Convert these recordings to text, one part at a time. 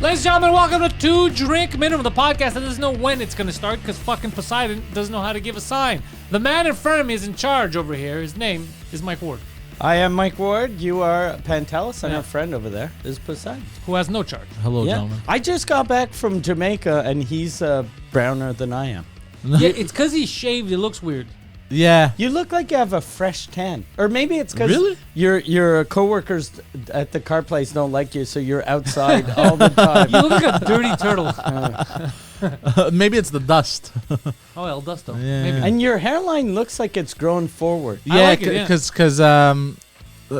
Ladies and gentlemen, welcome to Two Drink Minimum, the podcast that doesn't know when it's going to start because fucking Poseidon doesn't know how to give a sign. The man in front of me is in charge over here. His name is Mike Ward. I am Mike Ward. You are Pantelis, and our friend over there is Poseidon. Who has no charge. Hello, gentlemen. I just got back from Jamaica, and he's browner than I am. Yeah, it's because he's shaved. It looks weird. Yeah. You look like you have a fresh tan. Or maybe it's because Really? your coworkers at the car place don't like you, so you're outside all the time. You look like a dirty turtle. Maybe it's the dust. Oh, El Dusto. Yeah. Maybe. And your hairline looks like it's grown forward. I Yeah, like it, yeah. because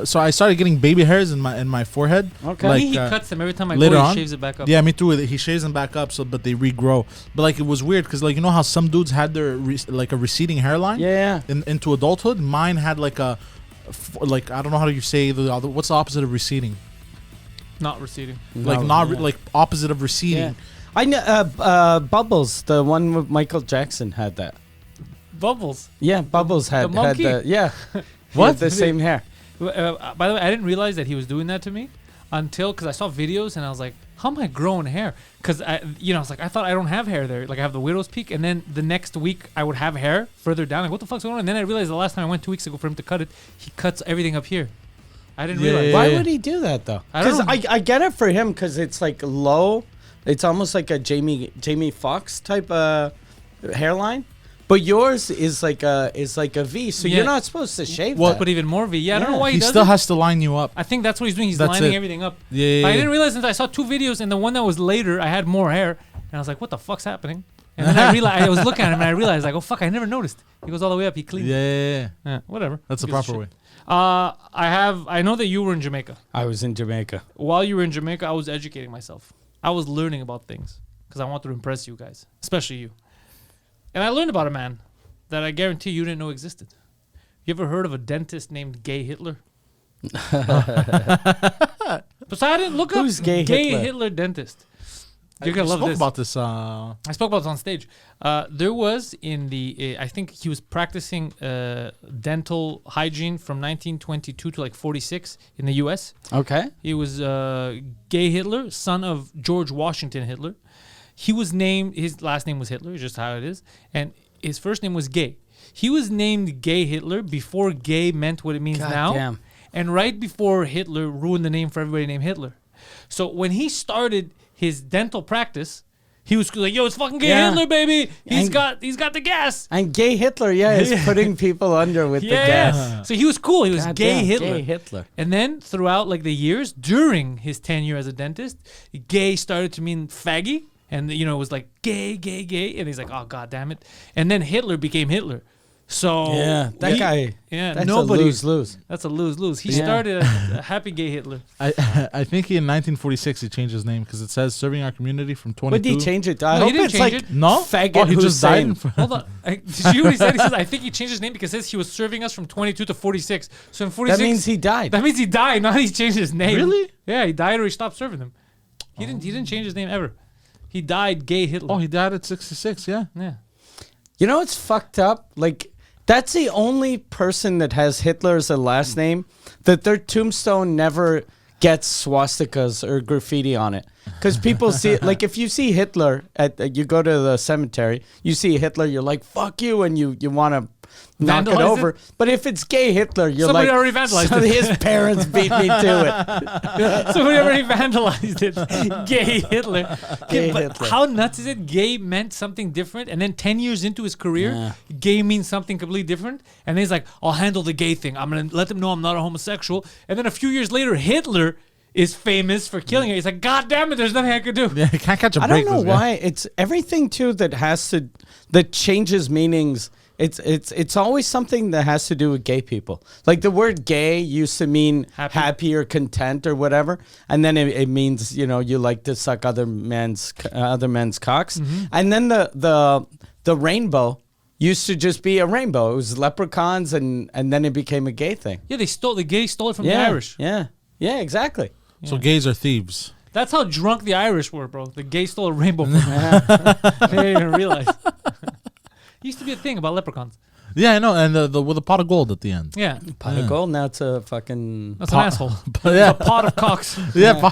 so I started getting baby hairs in my forehead. Okay. Like, he cuts them every time I later go. He on? shaves it back up. Yeah, me too. He shaves them back up, but they regrow. But like it was weird because like you know how some dudes had their like a receding hairline. Yeah. Into adulthood, mine had like I don't know how you say what's the opposite of receding? Not receding. Like like opposite of receding. Yeah. I know Bubbles, the one with Michael Jackson, had that. Bubbles. Yeah, Bubbles had monkey? that. Yeah. He What? had the same hair. By the way, I didn't realize that he was doing that to me until because I saw videos and I was like, "How am I growing hair?" Because I was like, I thought I don't have hair there. Like I have the widow's peak, and then the next week I would have hair further down. Like what the fuck's going on? And then I realized the last time I went 2 weeks ago for him to cut it, he cuts everything up here. I didn't realize. Why would he do that though? I don't Because know. I get it for him because it's like low. It's almost like a Jamie Foxx type hairline. But yours is like a V, so Yeah. you're not supposed to shave Well, that. but even more V. Yeah, I don't know why he He does still it. has to line you up. I think that's what he's doing. He's That's lining it. everything up. Yeah. But I didn't realize until I saw 2 videos, and the one that was later, I had more hair, and I was like, "What the fuck's happening?" And then I realized I was looking at him, and I realized like, "Oh fuck, I never noticed." He goes all the way up. He cleans. Yeah. Yeah, whatever. That's the Who gives a proper way. shit? I know that you were in Jamaica. I was in Jamaica. While you were in Jamaica, I was educating myself. I was learning about things because I wanted to impress you guys, especially you. And I learned about a man that I guarantee you didn't know existed. You ever heard of a dentist named Gay Hitler? Poseidon, look up Who's Gay Hitler dentist. You're gonna love spoke this. about this. I spoke about this on stage. There was in the, I think he was practicing dental hygiene from 1922 to like 46 in the U.S. Okay. He was Gay Hitler, son of George Washington Hitler. He was named, his last name was Hitler, just how it is, and his first name was Gay. He was named Gay Hitler before gay meant what it means God now, damn. and right before Hitler ruined the name for everybody named Hitler. So when he started his dental practice, he was like, "Yo, it's fucking Gay Yeah. Hitler, baby. He's And- got the gas." And Gay Hitler, is putting people under with the gas. So he was cool. He was God Gay damn, Hitler. Gay Hitler. And then throughout like the years, during his tenure as a dentist, gay started to mean faggy. And it was like gay. And he's like, "Oh, god damn it." And then Hitler became Hitler. So That guy. Yeah, That's nobody. a lose-lose. That's a lose-lose. He Yeah. started a happy gay Hitler. I think in 1946 he changed his name because it says serving our community from 22. What did he change it to? I No, he hope didn't it's change like it. No, Faggot he just Hussein. died. Hold on. Did you hear what he said? He says, "I think he changed his name because it says he was serving us from 22 to 46." So in 46, That means he died. That means he died. Not he changed his name. Really? Yeah, he died or he stopped serving them. He didn't change his name ever. He died Gay Hitler. Oh, he died at 66. Yeah. Yeah. You know what's fucked up? Like, that's the only person that has Hitler as a last name that their tombstone never gets swastikas or graffiti on it. Because people see it, like if you see Hitler you go to the cemetery, you see Hitler, you're like, fuck you, and you want to knock it Vandalize over. it? But if it's Gay Hitler, you're Somebody like, already vandalized so it. his parents beat me to it. Somebody already vandalized it. Gay Hitler. Gay But Hitler. how nuts is it? Gay meant something different, and then 10 years into his career, gay means something completely different. And then he's like, "I'll handle the gay thing. I'm gonna let them know I'm not a homosexual." And then a few years later, Hitler is famous for killing her. He's like, "God damn it, there's nothing I could do." Yeah, he can't catch a I break. don't know this guy. why. It's everything too that changes meanings. It's always something that has to do with gay people. Like the word gay used to mean happy or content or whatever, and then it means you like to suck other men's cocks. And then the rainbow used to just be a rainbow. It was leprechauns, and then it became a gay thing. Yeah, the gays stole it from the Irish. Yeah, exactly. So gays are thieves. That's how drunk the Irish were, bro. The gays stole a rainbow from them. They didn't even realize. Used to be a thing about leprechauns. Yeah, I know, and the with a pot of gold at the end. Yeah, Pot of gold. Now it's a fucking. that's an asshole. Yeah. It's a pot of cocks. Yeah,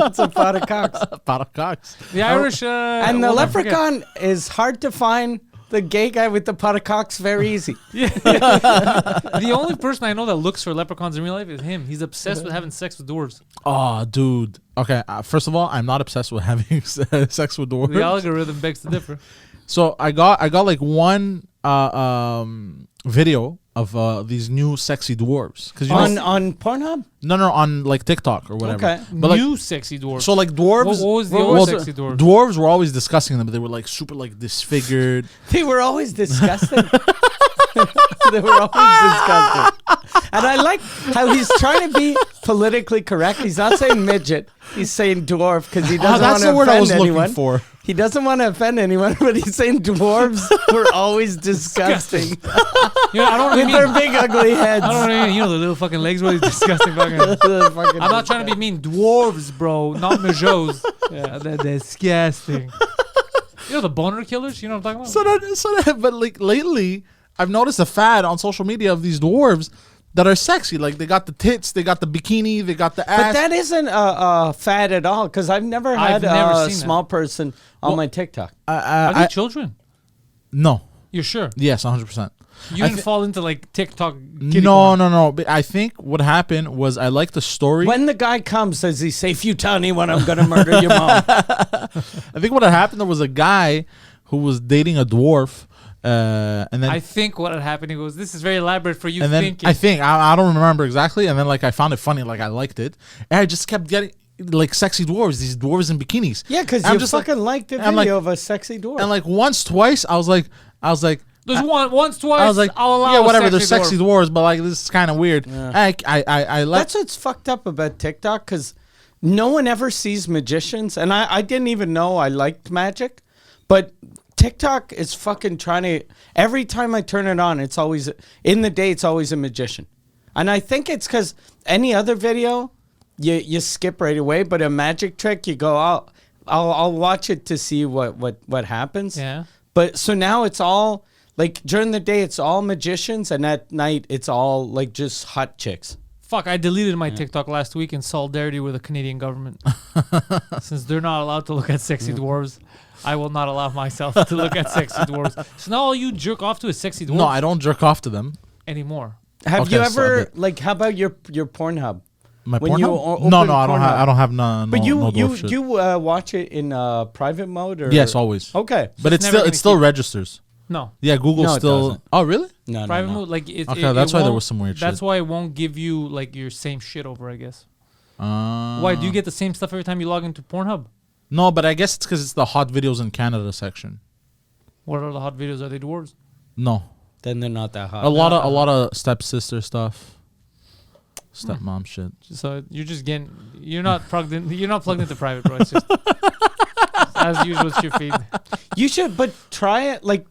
It's a pot of cocks. pot of cocks. The Irish And the well, I forget. leprechaun is hard to find. The gay guy with the pot of cocks, very easy. The only person I know that looks for leprechauns in real life is him. He's obsessed with having sex with dwarves. Oh, dude. Okay, first of all, I'm not obsessed with having sex with dwarves. The algorithm begs to differ. So I got like one video of these new sexy dwarves. Cause you know, On Pornhub? no, on like TikTok or whatever. Okay. But like, New sexy dwarves. so like dwarves. what was the what old was sexy dwarf? Dwarves were always discussing them, but they were like super like disfigured. They were always disgusting. They were always disgusting. And I like how he's trying to be politically correct. He's not saying midget. He's saying dwarf because he doesn't want That's to the word I was offend anyone. looking for. He doesn't want to offend anyone, but he's saying dwarves were always disgusting You know, I don't with mean. their big ugly heads. I don't mean, you know, the little fucking legs were disgusting. Fucking. I'm not trying to be mean. Dwarves, bro, not majos. Yeah, they're disgusting. You know the boner killers? You know what I'm talking about? But like lately, I've noticed a fad on social media of these dwarves that are sexy. Like they got the tits, they got the bikini, they got the ass. But that isn't a fad at all because I've never had never a seen small person on my TikTok. Are they children? No. You're sure? Yes, 100%. You didn't fall into like TikTok. No. But I think what happened was I liked the story. When the guy comes, does he say, if you tell anyone, I'm going to murder your mom? I think what had happened, there was a guy who was dating a dwarf. And then I think what had happened, he goes, this is very elaborate for you and then thinking. I don't remember exactly. And then like I found it funny, like I liked it. And I just kept getting like sexy dwarves, these dwarves in bikinis. Yeah, because I'm you just fucking liked the I'm video like- of a sexy dwarf. And like once, twice, I was like, There's once, twice. I was like, I'll allow yeah, a whatever. There's sexy sexy dwarf. dwarves, but like this is kind of weird. Yeah. I like. That's what's fucked up about TikTok because no one ever sees magicians. And I didn't even know I liked magic. But TikTok is fucking trying to. Every time I turn it on, it's always. In the day, it's always a magician. And I think it's because any other video, you skip right away. But a magic trick, you go, I'll watch it to see what happens. Yeah. But so now it's all. Like during the day, it's all magicians, and at night, it's all like just hot chicks. Fuck, I deleted my TikTok last week in solidarity with the Canadian government. Since they're not allowed to look at sexy dwarves, I will not allow myself to look at sexy dwarves. So now all you jerk off to is sexy dwarves No, I don't jerk off to them. anymore. Have Okay, you so ever the- like? How about your Pornhub? My When you Pornhub? open No, I don't have. Pornhub. I don't have none. But no dwarf shit. you watch it in private mode or Yes, always. Okay. But it's it's never still gonna it still keep- registers. No. Yeah, Google No, it still. doesn't. Oh, really? No, Private no. mode, like it. Okay, it- that's it why there won't- was some weird That's shit. why it won't give you like your same shit over, I guess. Why do you get the same stuff every time you log into Pornhub? No, but I guess it's because it's the hot videos in Canada section. What are the hot videos? Are they dwarves? No, Then they're not that hot. a lot of stepsister stuff, stepmom shit. So you're just getting. You're not plugged in. You're not plugged into private, bro. It's just as usual. It's your feed. You should, but try it. Like,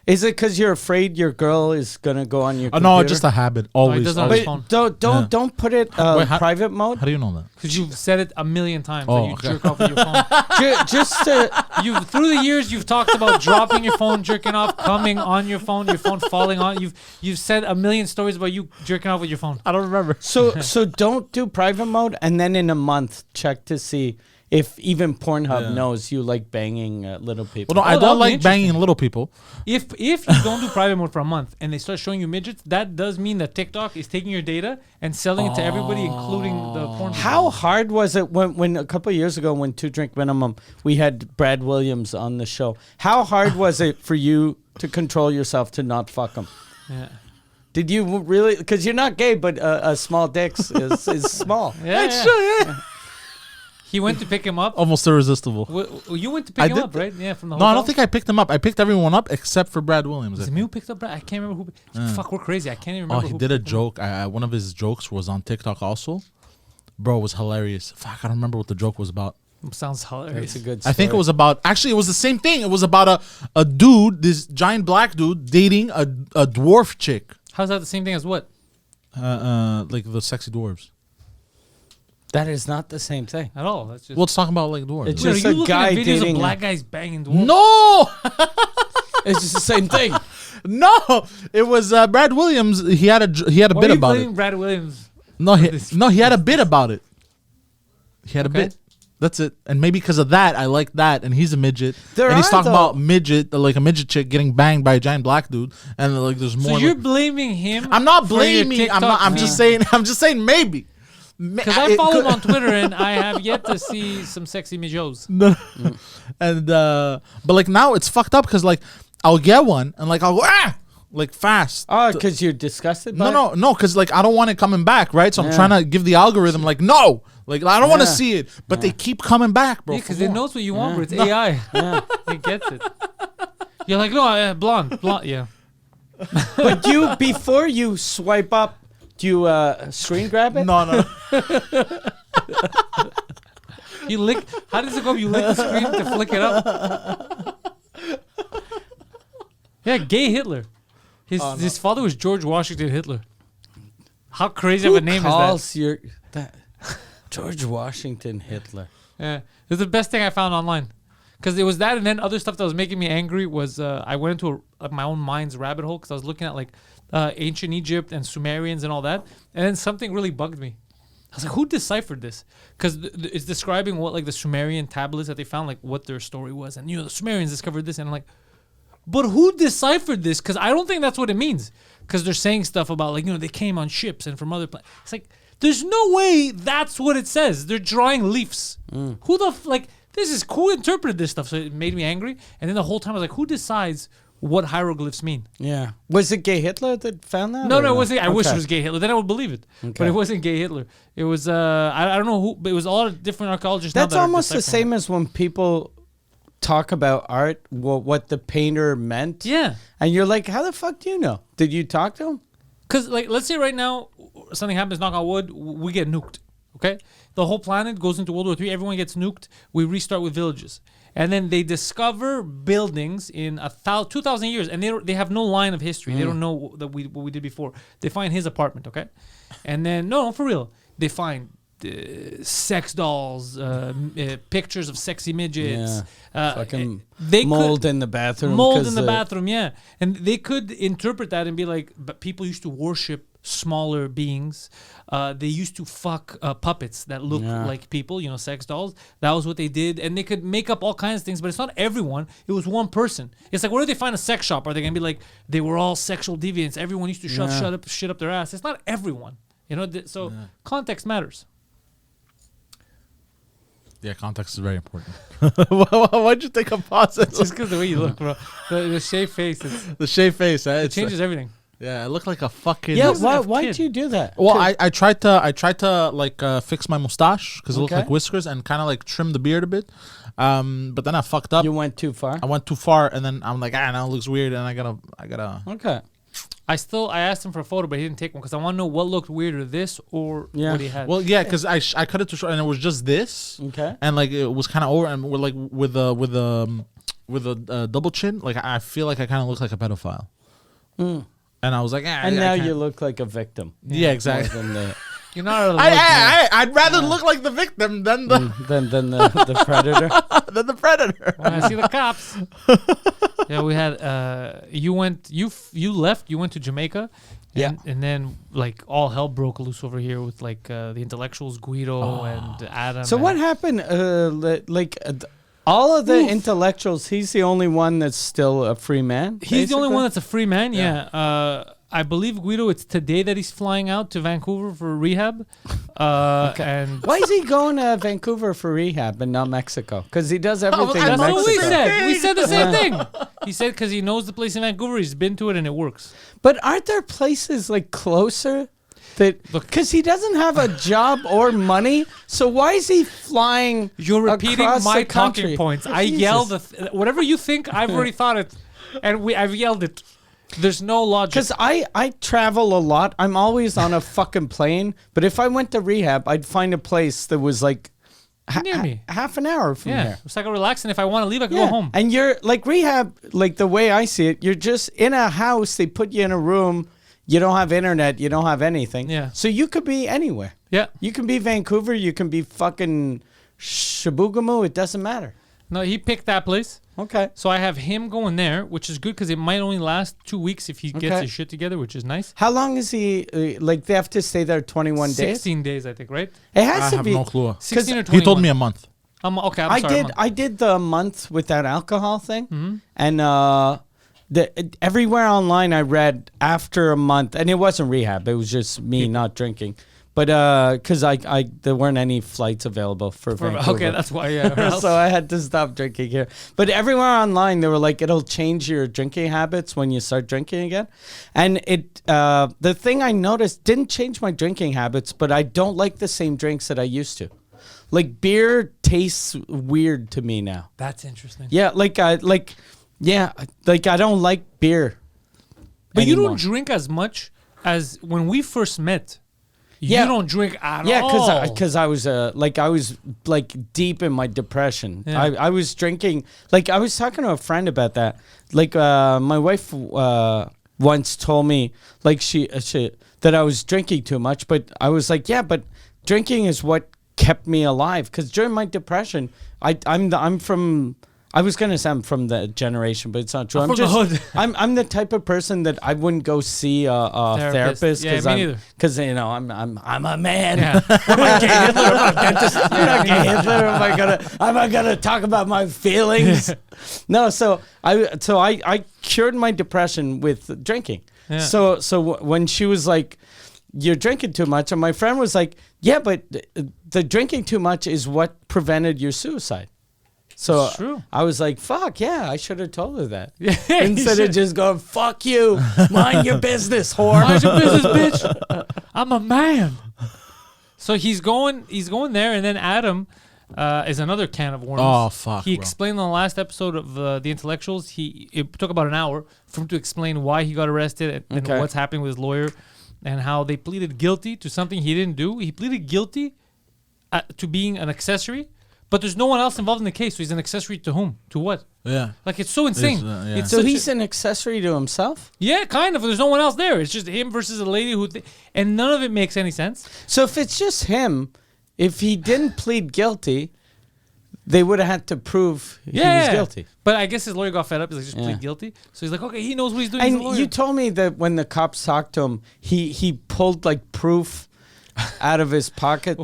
is it because you're afraid your girl is gonna go on your? Oh no, computer? just a habit. Always. doesn't have always. his phone. But don't put it Wait, how- private mode. How do you know that? Because you've said it a million times Oh, that you okay. jerk off with your phone. Just to, You through the years you've talked about dropping your phone, jerking off, coming on your phone falling on. You've said a million stories about you jerking off with your phone. I don't remember. so don't do private mode, and then in a month check to see if even Pornhub Yeah. knows you like banging little people. Well, no, I that'll don't be like interesting. banging little people. If you don't do private mode for a month and they start showing you midgets, that does mean that TikTok is taking your data and selling it to everybody, including the porn. How hard was it when a couple of years ago when 2 Drink Minimum we had Brad Williams on the show? How hard was it for you to control yourself to not fuck him? Yeah. Did you really? Because you're not gay, but a small dick is small. Yeah, It's yeah. true, yeah. He went to pick him up. Almost irresistible. You went to I pick him did up, th- right? Yeah, from the No, hotel. I don't think I picked him up. I picked everyone up except for Brad Williams. Was I it think. me who picked up Brad? I can't remember who. Fuck, we're crazy. I can't even Oh, remember. he who did a picked him up. joke. One of his jokes was on TikTok also. Bro, it was hilarious. Fuck, I don't remember what the joke was about. Sounds hilarious. That's a good. I think it story. was about. Actually, it was the same thing. It was about a dude, this giant black dude, dating a dwarf chick. How's that the same thing as what? Like the sexy dwarves. That is not the same thing. At all. That's just. Well, let's talk about like dwarves. It's Wait, are just you a looking guy at videos dating of a- black guys banging dwarves? No. It's just the same thing. No, it was Brad Williams. He had a Why bit are you about blaming it. Brad Williams? No, this? he had a bit about it. He had a Okay. bit. That's it. And maybe because of that, I like that. And he's a midget. There and he's are, talking though- about midget, like a midget chick getting banged by a giant black dude. And like there's more. So you're like- blaming him? I'm not for your blaming. I'm TikTok not. I'm feed? just saying. I'm just saying maybe. Because I follow him on Twitter and I have yet to see some sexy mijos. No. And but like now it's fucked up because like I'll get one and like I'll go like fast. Oh, because you're disgusted by it? No, because like I don't want it coming back, right? So I'm Yeah. trying to give the algorithm like no, like I don't want to Yeah. see it, but they keep coming back, bro. Because for it more. knows what you want, bro. It's AI. It gets it. You're like, no, blonde, yeah. But you, before you swipe up, do you screen grab it? No. You lick. How does it go? You lick the screen to flick it up. Yeah, gay Hitler. His father was George Washington Hitler. How crazy Who of a name is calls your that George Washington Hitler? that? Yeah, it's the best thing I found online. Because it was that, and then other stuff that was making me angry was I went into my own mind's rabbit hole because I was looking at like ancient Egypt and Sumerians and all that, and then something really bugged me. I was like, who deciphered this? Because it's describing what like the Sumerian tablets that they found, like what their story was, and the Sumerians discovered this, and I'm like, but who deciphered this? Because I don't think that's what it means. Because they're saying stuff about like they came on ships and from other planets. It's like there's no way that's what it says. They're drawing leaves. Who the like? This is who interpreted this stuff. So it made me angry. And then the whole time I was like, who decides what hieroglyphs mean? Yeah. Was it gay Hitler that found that? No, or it wasn't. I wish it Okay. was gay Hitler. Then I would believe it. But Okay. it wasn't gay Hitler. It was I don't know who, but it was a lot of different archaeologists. now That's that are almost the deciphering same as when people talk about art, what the painter meant. it. Yeah. And you're like, how the fuck do you know? Did you talk to him? Because, like, let's say right now something happens, knock on wood, we get nuked, okay? The whole planet goes into World War III, everyone gets nuked, we restart with villages. And then they discover buildings in 2,000 years, and they have no line of history. They don't know what we did before. They find his apartment, okay? And then, no, for real, they find sex dolls, pictures of sexy midgets. Fucking they mold in the bathroom. mold 'cause in the bathroom, yeah. And they could interpret that and be like, but people used to worship smaller beings. They used to fuck puppets that look like people, sex dolls. That was what they did. And they could make up all kinds of things, but it's not everyone. It was one person. It's like, what if they find a sex shop? Are they going to be like, they were all sexual deviants? Everyone used to shove shit up their ass. It's not everyone. So context matters. Yeah, context is very important. Why'd you take a pause? Just because the way you look, bro. The shaved face, The shaved face. it changes everything. Yeah, I look like a fucking. Yeah, Looks like a why'd kid. you do that? Well, I tried to like fix my mustache because it looked Okay. like whiskers and kind of like trim the beard a bit. But then I fucked up. You went too far? I went too far, and then I'm like, now it looks weird, and I gotta. Okay. I asked him for a photo, but he didn't take one because I want to know what looked weirder, this or what he had. Well, yeah, because I cut it too short, and it was just this. Okay. And like it was kind of over, and we're like with a double chin. Like I feel like I kind of look like a pedophile. And I was like, And now you look like a victim. Yeah, exactly. More than the, You're not allowed to I'd rather look like the victim than the than the predator. than the predator. when I see the cops. Yeah, we had you left, you went to Jamaica. And then like all hell broke loose over here with like the intellectuals Guido and Adam. So what happened? All of the intellectuals, he's the only one that's still a free man. He's the only basically? one that's a free man, yeah. I believe Guido, it's today that he's flying out to Vancouver for rehab. And Why is he going to Vancouver for rehab and not Mexico? Because he does everything in that's Mexico. what we said. We said the same thing. He said because he knows the place in Vancouver, he's been to it and it works. But aren't there places like closer? Because he doesn't have a job or money, so why is he flying? You're repeating across my the country? talking points. I Jesus. yell whatever you think. I've already thought it, and I've yelled it. There's no logic. Because I travel a lot. I'm always on a fucking plane. But if I went to rehab, I'd find a place that was like Near me. half an hour from Yeah, here. it's like a relax, and if I want to leave, I can go home. And you're like rehab, like the way I see it, you're just in a house. They put you in a room. You don't have internet. You don't have anything. Yeah. So you could be anywhere. Yeah. You can be Vancouver. You can be fucking Shibugamu. It doesn't matter. No, he picked that place. Okay. So I have him going there, which is good because it might only last 2 weeks if he gets his shit together, which is nice. How long is he? Like they have to stay there 21 days. 16 days, I think, right? It has I to have be. no clue. 16 or 21. He told me a month. Okay, I'm sorry. I did the month without alcohol thing, Mm-hmm. and everywhere online I read after a month, and it wasn't rehab. It was just me not drinking. But because I there weren't any flights available for Vancouver. Okay, that's why. Yeah. So I had to stop drinking here. But everywhere online, they were like, it'll change your drinking habits when you start drinking again. And the thing I noticed didn't change my drinking habits, but I don't like the same drinks that I used to. Like beer tastes weird to me now. That's interesting. Yeah, like I don't like beer. But you anymore. don't drink as much as when we first met. Yeah. You don't drink at all. Yeah, because I was deep in my depression. Yeah. I was drinking. Like I was talking to a friend about that. Like my wife once told me like she that I was drinking too much, but I was like, yeah, but drinking is what kept me alive. Because during my depression, I'm from. I was gonna say I'm from the generation, but it's not true. I'm from the hood. I'm the type of person that I wouldn't go see a therapist Yeah, me neither. because you know I'm a man. Yeah. I'm not gay Hitler. I'm not a dentist. I'm not gay Hitler. Am I gonna talk about my feelings? No. So I cured my depression with drinking. Yeah. So when she was like, "You're drinking too much," and my friend was like, "Yeah, but the drinking too much is what prevented your suicide." So It's true. I was like, fuck, yeah, I should have told her that. Yeah, Instead of just going, fuck you, mind your business, whore. Mind your business, bitch. I'm a man. So he's going there, and then Adam is another can of worms. Oh, fuck, He bro. explained on the last episode of The Intellectuals, it took about an hour for him to explain why he got arrested and Okay. what's happening with his lawyer and how they pleaded guilty to something he didn't do. He pleaded guilty to being an accessory. But there's no one else involved in the case, so he's an accessory to whom? To what? Yeah. Like, it's so insane. yeah. It's So such he's an accessory to himself? yeah, kind of. There's no one else there. It's just him versus a lady who... and none of it makes any sense. So if it's just him, if he didn't plead guilty, they would have had to prove he was guilty. But I guess his lawyer got fed up. He's like, just Yeah. plead guilty. So he's like, okay, he knows what he's doing. He's a And lawyer. you told me that when the cops talked to him, he pulled like proof out of his pocket.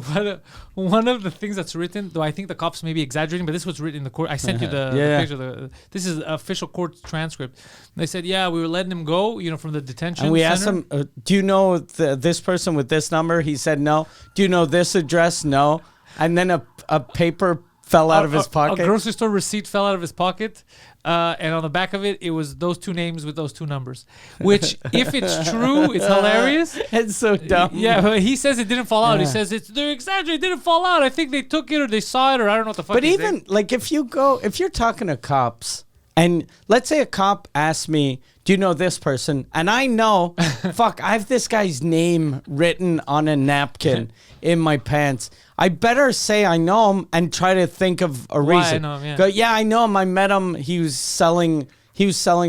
One of the things that's written, though I think the cops may be exaggerating, but this was written in the court. I sent you the Yeah. picture. This is official court transcript. They said, yeah, we were letting him go, from the detention And we center. asked him, do you know this person with this number? He said no. Do you know this address? No. And then a paper fell out of his pocket. A grocery store receipt fell out of his pocket. And on the back of it, it was those two names with those two numbers. Which, if it's true, it's hilarious. It's so dumb. Yeah, but he says it didn't fall out. He Yeah. says they're exaggerating. It didn't fall out. I think they took it or they saw it or I don't know what the fuck. But he even said. like if you're talking to cops and let's say a cop asks me, do you know this person? And I know, fuck, I have this guy's name written on a napkin in my pants. I better say I know him and try to think of a Why I reason. know him, yeah. Go, yeah, I know him. I met him. He was selling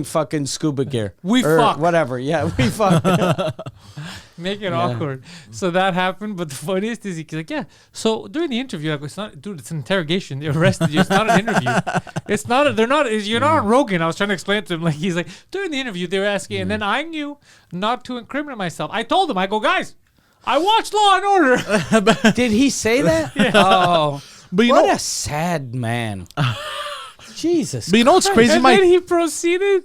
fucking scuba gear. We or fucked. whatever. Yeah, we fucked. Make it awkward. So that happened. But the funniest is he's like, yeah. So during the interview, I go, it's not, dude, it's an interrogation. They arrested you. It's not an interview. It's not. You're not on Rogan. I was trying to explain it to him. Like he's like, during the interview, they were asking, and then I knew not to incriminate myself. I told him, I go, guys, I watched Law and Order. Did he say that? Yeah. Oh, But you what know, a sad man. Jesus. but you know what's crazy, And Mike? then he proceeded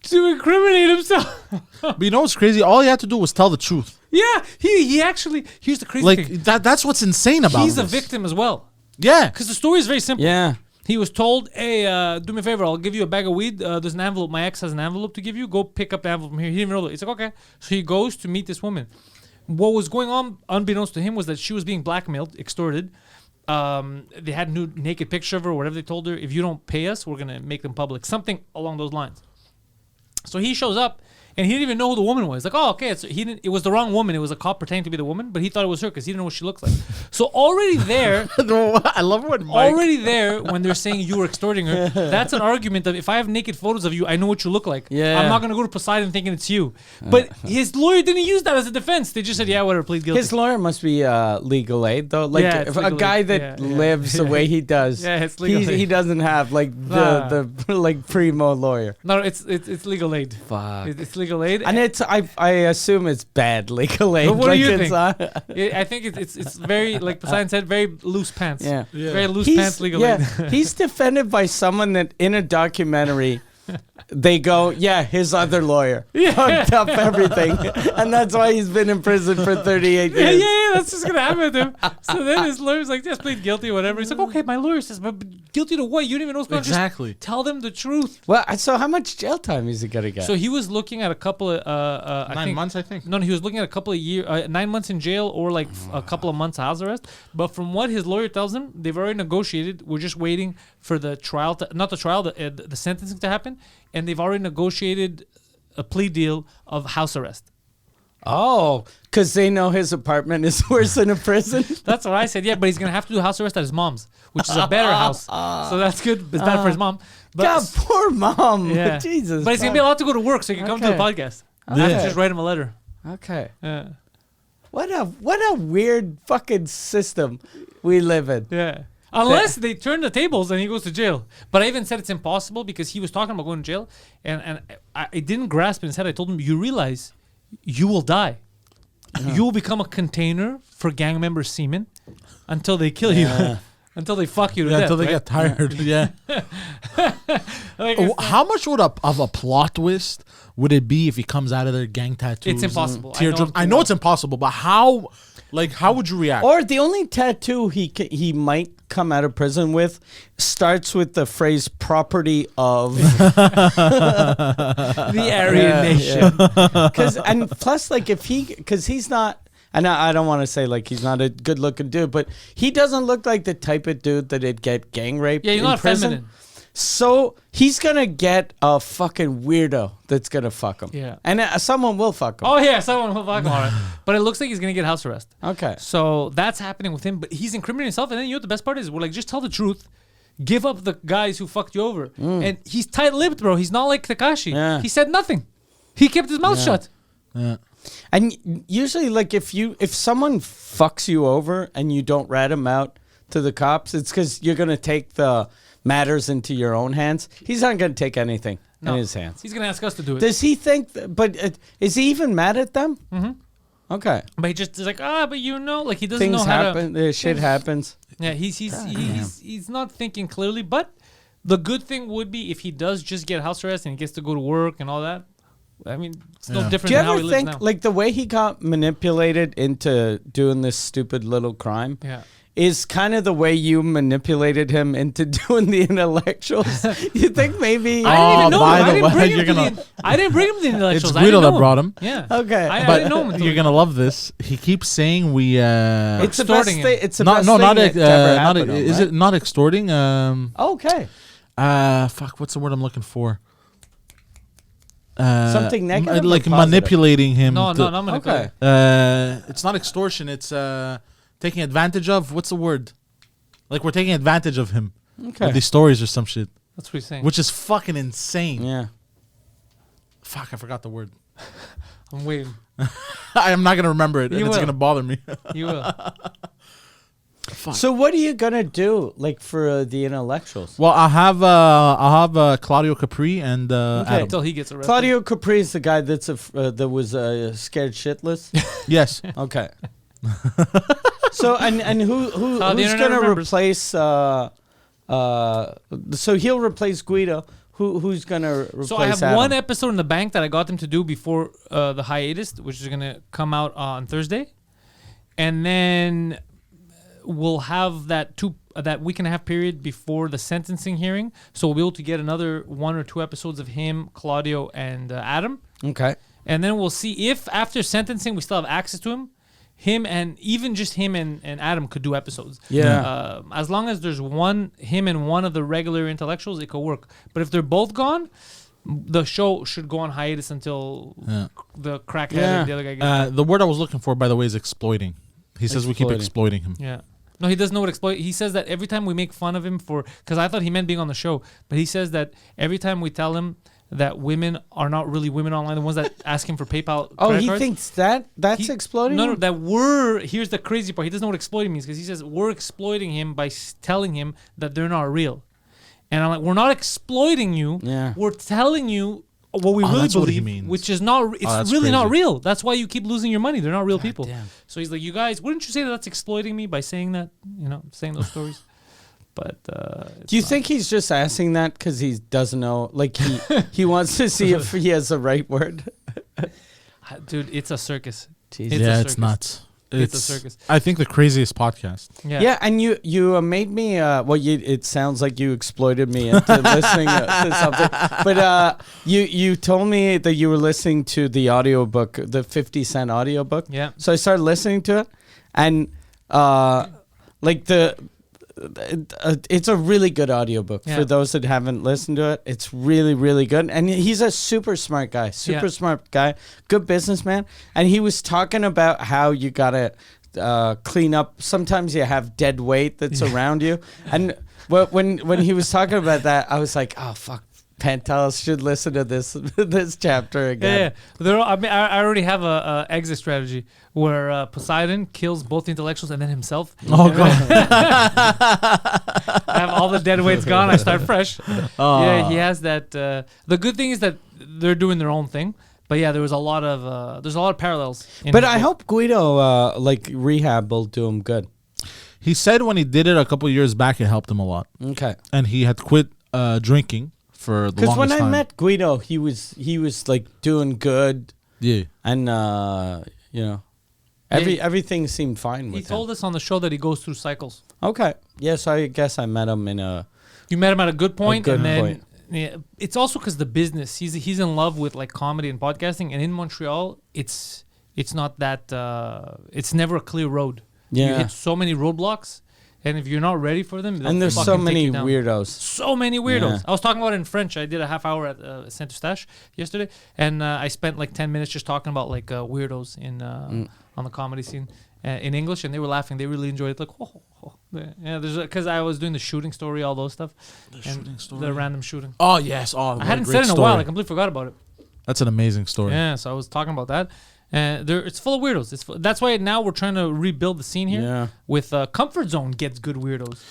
to incriminate himself. But you know what's crazy? All you had to do was tell the truth. Yeah, he actually, here's the crazy Like thing. that's what's insane about He's a this. victim as well. Yeah. Because the story is very simple. Yeah. He was told, hey, do me a favor, I'll give you a bag of weed. There's an envelope. My ex has an envelope to give you. Go pick up the envelope from here. He didn't even know. He's like, okay. So he goes to meet this woman. What was going on, unbeknownst to him, was that she was being blackmailed, extorted. They had a new naked picture of her, or whatever they told her. If you don't pay us, we're going to make them public. Something along those lines. So he shows up, and he didn't even know who the woman was. Like, oh, okay, it was the wrong woman. It was a cop pretending to be the woman, but he thought it was her because he didn't know what she looked like. So already there, I love when Mike. already there, when they're saying you were extorting her, that's an argument of if I have naked photos of you, I know what you look like. Yeah. I'm not gonna go to Poseidon thinking it's you. But his lawyer didn't use that as a defense. They just said, yeah, whatever, plead guilty. His lawyer must be legal aid though. Like Yeah, if it's a legal guy aid. that Yeah, yeah. lives the way he does, Yeah, it's legal aid. he doesn't have like the like primo lawyer. No, it's legal aid. Fuck. It's legal aid. And it's I assume it's bad legal aid. But what do like you it's, think? I think it's very, like Poseidon said, very loose pants. Yeah. Very loose pants legal aid. He's defended by someone that in a documentary they go, yeah, his other lawyer fucked up everything. And that's why he's been in prison for 38 Yeah, years. yeah, that's just gonna happen to him. So then his lawyer's like, just plead guilty or whatever. He's like, okay, my lawyer says, but guilty to what? You don't even know what's going on. Exactly. Just tell them the truth. Well, so how much jail time is he gonna get? So he was looking at a couple of 9 months, I think. No, he was looking at a couple of years, 9 months in jail or like a couple of months house arrest. But from what his lawyer tells him, they've already negotiated. We're just waiting for the trial, the sentencing to happen, and they've already negotiated a plea deal of house arrest. Oh, because they know his apartment is worse than a prison. That's what I said. Yeah, but he's gonna have to do house arrest at his mom's, which is a better house. So that's good. It's bad for his mom. But God, poor mom. yeah. Jesus. But he's gonna be allowed to go to work, so he can come to the Okay. podcast. I Okay. have to just write him a letter. Okay. Yeah. What a weird fucking system we live in. Yeah. Unless they turn the tables and he goes to jail. But I even said it's impossible because he was talking about going to jail, and I didn't grasp in his head. I told him, you realize you will die. You will become a container for gang members' semen until they kill you. Until they fuck you to death. Until they right? get tired. Yeah. Like, How much of a plot twist would it be if he comes out of there gang tattoos? It's impossible. Teardrops? I know it's impossible, but how? Like, how would you react? Or the only tattoo he might come out of prison with starts with the phrase "property of." the Aryan nation. And plus, like, because he's not. And I don't want to say like he's not a good looking dude, but he doesn't look like the type of dude that'd get gang raped. Yeah, he's in not prison. feminine. So he's gonna get a fucking weirdo that's gonna fuck him. Yeah. And someone will fuck him. Oh yeah, someone will fuck him. All right. But it looks like he's gonna get house arrest. Okay. So that's happening with him. But he's incriminating himself. And then you know what the best part is? We're like, just tell the truth. Give up the guys who fucked you over. And he's tight-lipped, bro. He's not like Takashi. Yeah. He said nothing. He kept his mouth shut. Yeah. And usually, like, if someone fucks you over and you don't rat him out to the cops, it's because you're gonna take the matters into your own hands. He's not gonna take anything in his hands. He's gonna ask us to do it. Does he think? But is he even mad at them? Mm-hmm. Okay. But he just is like, but you know, like he doesn't Things know how happen. to. Shit happens. Yeah, he's not thinking clearly. But the good thing would be if he does just get house arrest and he gets to go to work and all that. I mean, it's no different Do you than how ever he lives think, now. like, the way he got manipulated into doing this stupid little crime? Yeah. Is kind of the way you manipulated him into doing the intellectuals. You think maybe? I didn't even know by him. the I didn't way, bring him you're to gonna- I didn't bring him to the intellectuals. It's I didn't Guido know that brought him. Yeah. Okay. I But didn't know him. Until you're gonna love this. He keeps saying we. It's the best extorting him. thing. It's the not best no thing not that ever happened to him, is right? it not extorting? Okay. Fuck. What's the word I'm looking for? Something negative or like positive? manipulating him. No, to- not Okay. It's not extortion. It's taking advantage of. What's the word? Like we're taking advantage of him. Okay. With these stories or some shit, That's what he's saying. which is fucking insane. Yeah. Fuck, I forgot the word. I'm waiting. I am not gonna remember it, and You it's will. gonna bother me. You will. Fuck. So what are you gonna do, like, for the intellectuals? Well, I have Claudio Capri and Adam. Until he gets arrested. Claudio Capri is the guy that's that was scared shitless. Yes. Okay. So and the who's internet gonna remembers. replace? So he'll replace Guido. Who's gonna replace? So I have Adam? one episode in the bank that I got them to do before the hiatus, which is gonna come out on Thursday, and then we'll have that week and a half period before the sentencing hearing. So we'll be able to get another 1 or 2 episodes of him, Claudio, and Adam, Okay. and then we'll see if after sentencing we still have access to him. Him and even just him and Adam could do episodes. Yeah. As long as there's him and one of the regular intellectuals, it could work. But if they're both gone, the show should go on hiatus until the crackhead Yeah. and the other guy gets The word I was looking for, by the way, is exploiting. He says we keep exploiting him. Yeah. No, he doesn't know what exploit. He says that every time we make fun of him because I thought he meant being on the show, but he says that every time we tell him that women are not really women online, the ones that ask him for PayPal. Oh, credit he cards, thinks that's exploding? No, that here's the crazy part. He doesn't know what exploiting means because he says we're exploiting him by telling him that they're not real. And I'm like, we're not exploiting you. Yeah. We're telling you what we really that's what he believe, means. which is not. It's that's really not crazy. real. That's why you keep losing your money. They're not real people. damn. So he's like, you guys, wouldn't you say that that's exploiting me by saying that? Saying those stories. But Do you think he's just asking that because he doesn't know? Like he wants to see if he has the right word. dude, it's a circus. Jesus. It's It's nuts. It's a circus. I think the craziest podcast. Yeah, and you made me. It sounds like you exploited me into listening to something. But you told me that you were listening to the audiobook, the 50 Cent audiobook. Yeah. So I started listening to it, and it's a really good audiobook for those that haven't listened to it. It's really, really good. And he's a super smart guy, smart guy, good businessman. And he was talking about how you got to clean up. Sometimes you have dead weight that's around you. And when he was talking about that, I was like, oh, fuck. Pantelis should listen to this chapter again. Yeah. I already have a exit strategy where Poseidon kills both the intellectuals and then himself. Oh, God. I have all the dead weights gone. I start fresh. Yeah, he has that. The good thing is that they're doing their own thing. But yeah, there's a lot of parallels. But I hope Guido rehab will do him good. He said when he did it a couple of years back, it helped him a lot. Okay. And he had quit drinking for the longest time. Because when I met Guido, he was like doing good. Yeah. And everything seemed fine with him. He told us on the show that he goes through cycles. Okay. Yes, I guess I met him in a. You met him at a good point, A good and then point. yeah, it's also because the business. He's in love with like comedy and podcasting, and in Montreal, it's not that. It's never a clear road. You Yeah. hit so many roadblocks, and if you're not ready for them, they'll And there's so fucking take many you down. weirdos. So many weirdos. Yeah. I was talking about it in French. I did a half hour at Center Stash yesterday, and I spent like 10 minutes just talking about like weirdos in on the comedy scene in English, and they were laughing. They really enjoyed it. Like, yeah, there's because I was doing the shooting story, all those stuff, the random shooting. Oh, yes. Oh, I hadn't said it in a while. I completely forgot about it. That's an amazing story. Yeah, so I was talking about that. It's full of weirdos. That's why now we're trying to rebuild the scene here. Yeah. With Comfort Zone gets good weirdos.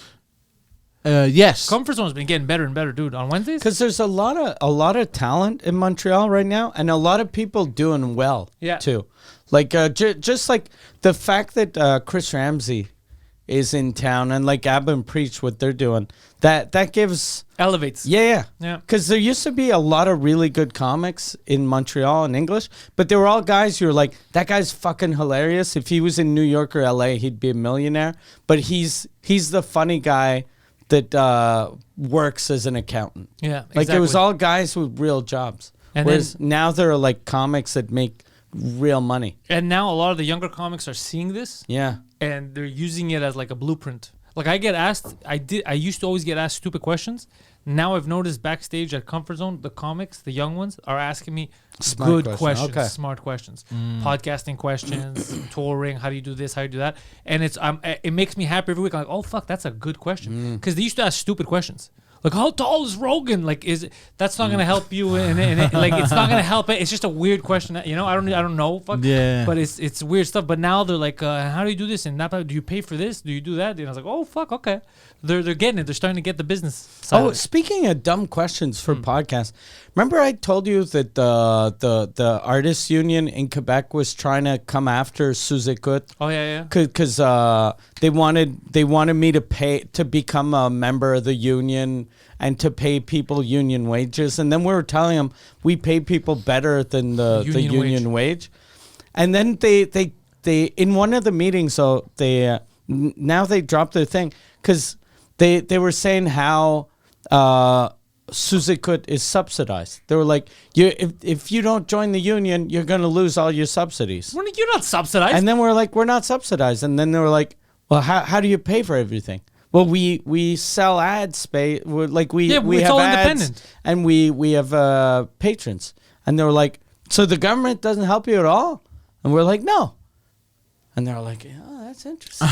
Yes. Comfort Zone's been getting better and better, dude. On Wednesdays, Because there's a lot of talent in Montreal right now, and a lot of people doing well. Yeah. Too, like just like the fact that Chris Ramsey is in town and like Abba and Preach what they're doing. That gives. elevates. Yeah. Yeah. Because there used to be a lot of really good comics in Montreal in English, but they were all guys who were like, that guy's fucking hilarious. If he was in New York or LA, he'd be a millionaire. But he's the funny guy that works as an accountant. Yeah, Like it was exactly. all guys with real jobs. And Whereas now there are like comics that make real money. And now a lot of the younger comics are seeing this, Yeah. and they're using it as like a blueprint. Like I get asked, I used to always get asked stupid questions. Now I've noticed backstage at Comfort Zone, the comics, the young ones, are asking me Smart good question. questions, Okay. smart questions, podcasting questions, touring, how do you do this, how do you do that, and it makes me happy every week. I'm like, oh fuck, that's a good question, because they used to ask stupid questions. Like, how tall is Rogan? Like, that's not gonna help you, and like, it's not gonna help it. It's just a weird question. I don't know. Fuck. Yeah. But it's weird stuff. But now they're like, how do you do this? And that, do you pay for this? Do you do that? And I was like, oh fuck, okay. They're getting it. They're starting to get the business side. Oh, of it. speaking of dumb questions for podcasts, remember I told you that the artists union in Quebec was trying to come after Sous-Écoute? Oh yeah. Because they wanted me to pay to become a member of the union and to pay people union wages, and then we were telling them we pay people better than the union wage. And then they in one of the meetings, so they now they dropped their thing because they were saying how Sous-Écoute is subsidized. They were like, if you don't join the union, you're going to lose all your subsidies. You're not subsidized. And then we're like, we're not subsidized. And then they were like, well, how do you pay for everything? Well, we sell ad space. Like we it's have all ads, independent. and we have patrons, and they're like, so the government doesn't help you at all, and we're like, no, and they're like, oh, that's interesting.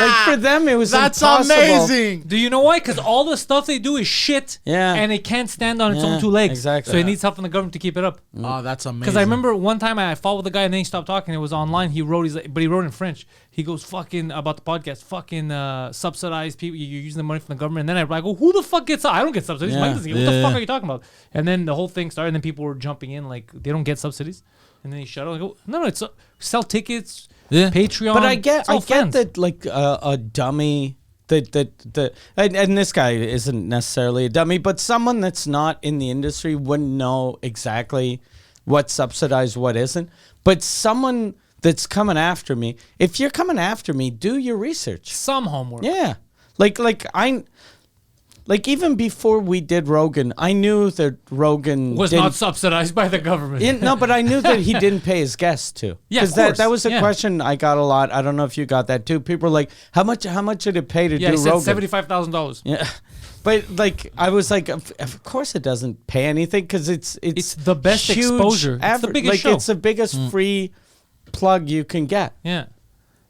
Like for them, it was That's impossible. amazing. Do you know why? Because all the stuff they do is shit. Yeah. And it can't stand on its Yeah, own two legs. exactly. So it Yeah. needs help from the government to keep it up. Oh, that's amazing. Because I remember one time I fought with a guy and then he stopped talking. It was online. He wrote, but he wrote in French. He goes, fucking, about the podcast, fucking subsidized people. You're using the money from the government. And then I go, who the fuck gets I don't get subsidies. Yeah. Mike doesn't get. What the fuck are you talking about? And then the whole thing started and then people were jumping in like, they don't get subsidies. And then he shut up. I go, no, it's sell tickets, Patreon. But I It's get all fans. that like a dummy and this guy isn't necessarily a dummy, but someone that's not in the industry wouldn't know exactly what's subsidized, what isn't. But someone that's coming after me, if you're coming after me, do your research. Some homework. Yeah, like even before we did Rogan, I knew that Rogan Was didn't- not subsidized by the government. No, but I knew that he didn't pay his guests too. Yeah, of that course. was a Yeah. question I got a lot. I don't know if you got that too. People were like, "How much did it pay to Yeah, do he said Rogan?" $75,000. Yeah, but like I was like, of course it doesn't pay anything because it's the best huge exposure. It's the biggest like show. it's the biggest free plug you can get. Yeah.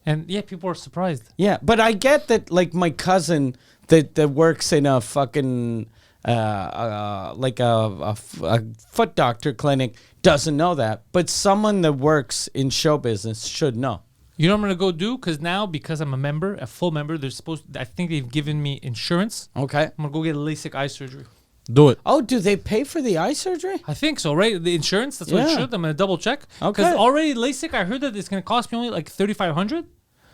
And yeah, people are surprised. Yeah, but I get that. Like my cousin that works in a fucking like a foot doctor clinic doesn't know that, but someone that works in show business should know. You know what I'm gonna go do? Because I'm a member, a full member. They're supposed. I think they've given me insurance. Okay. I'm gonna go get LASIK eye surgery. Do it. Oh, do they pay for the eye surgery? I think so, right? The insurance. That's what it Yeah. should. I'm gonna double check. Okay. Because already LASIK, I heard that it's gonna cost me only like $3,500.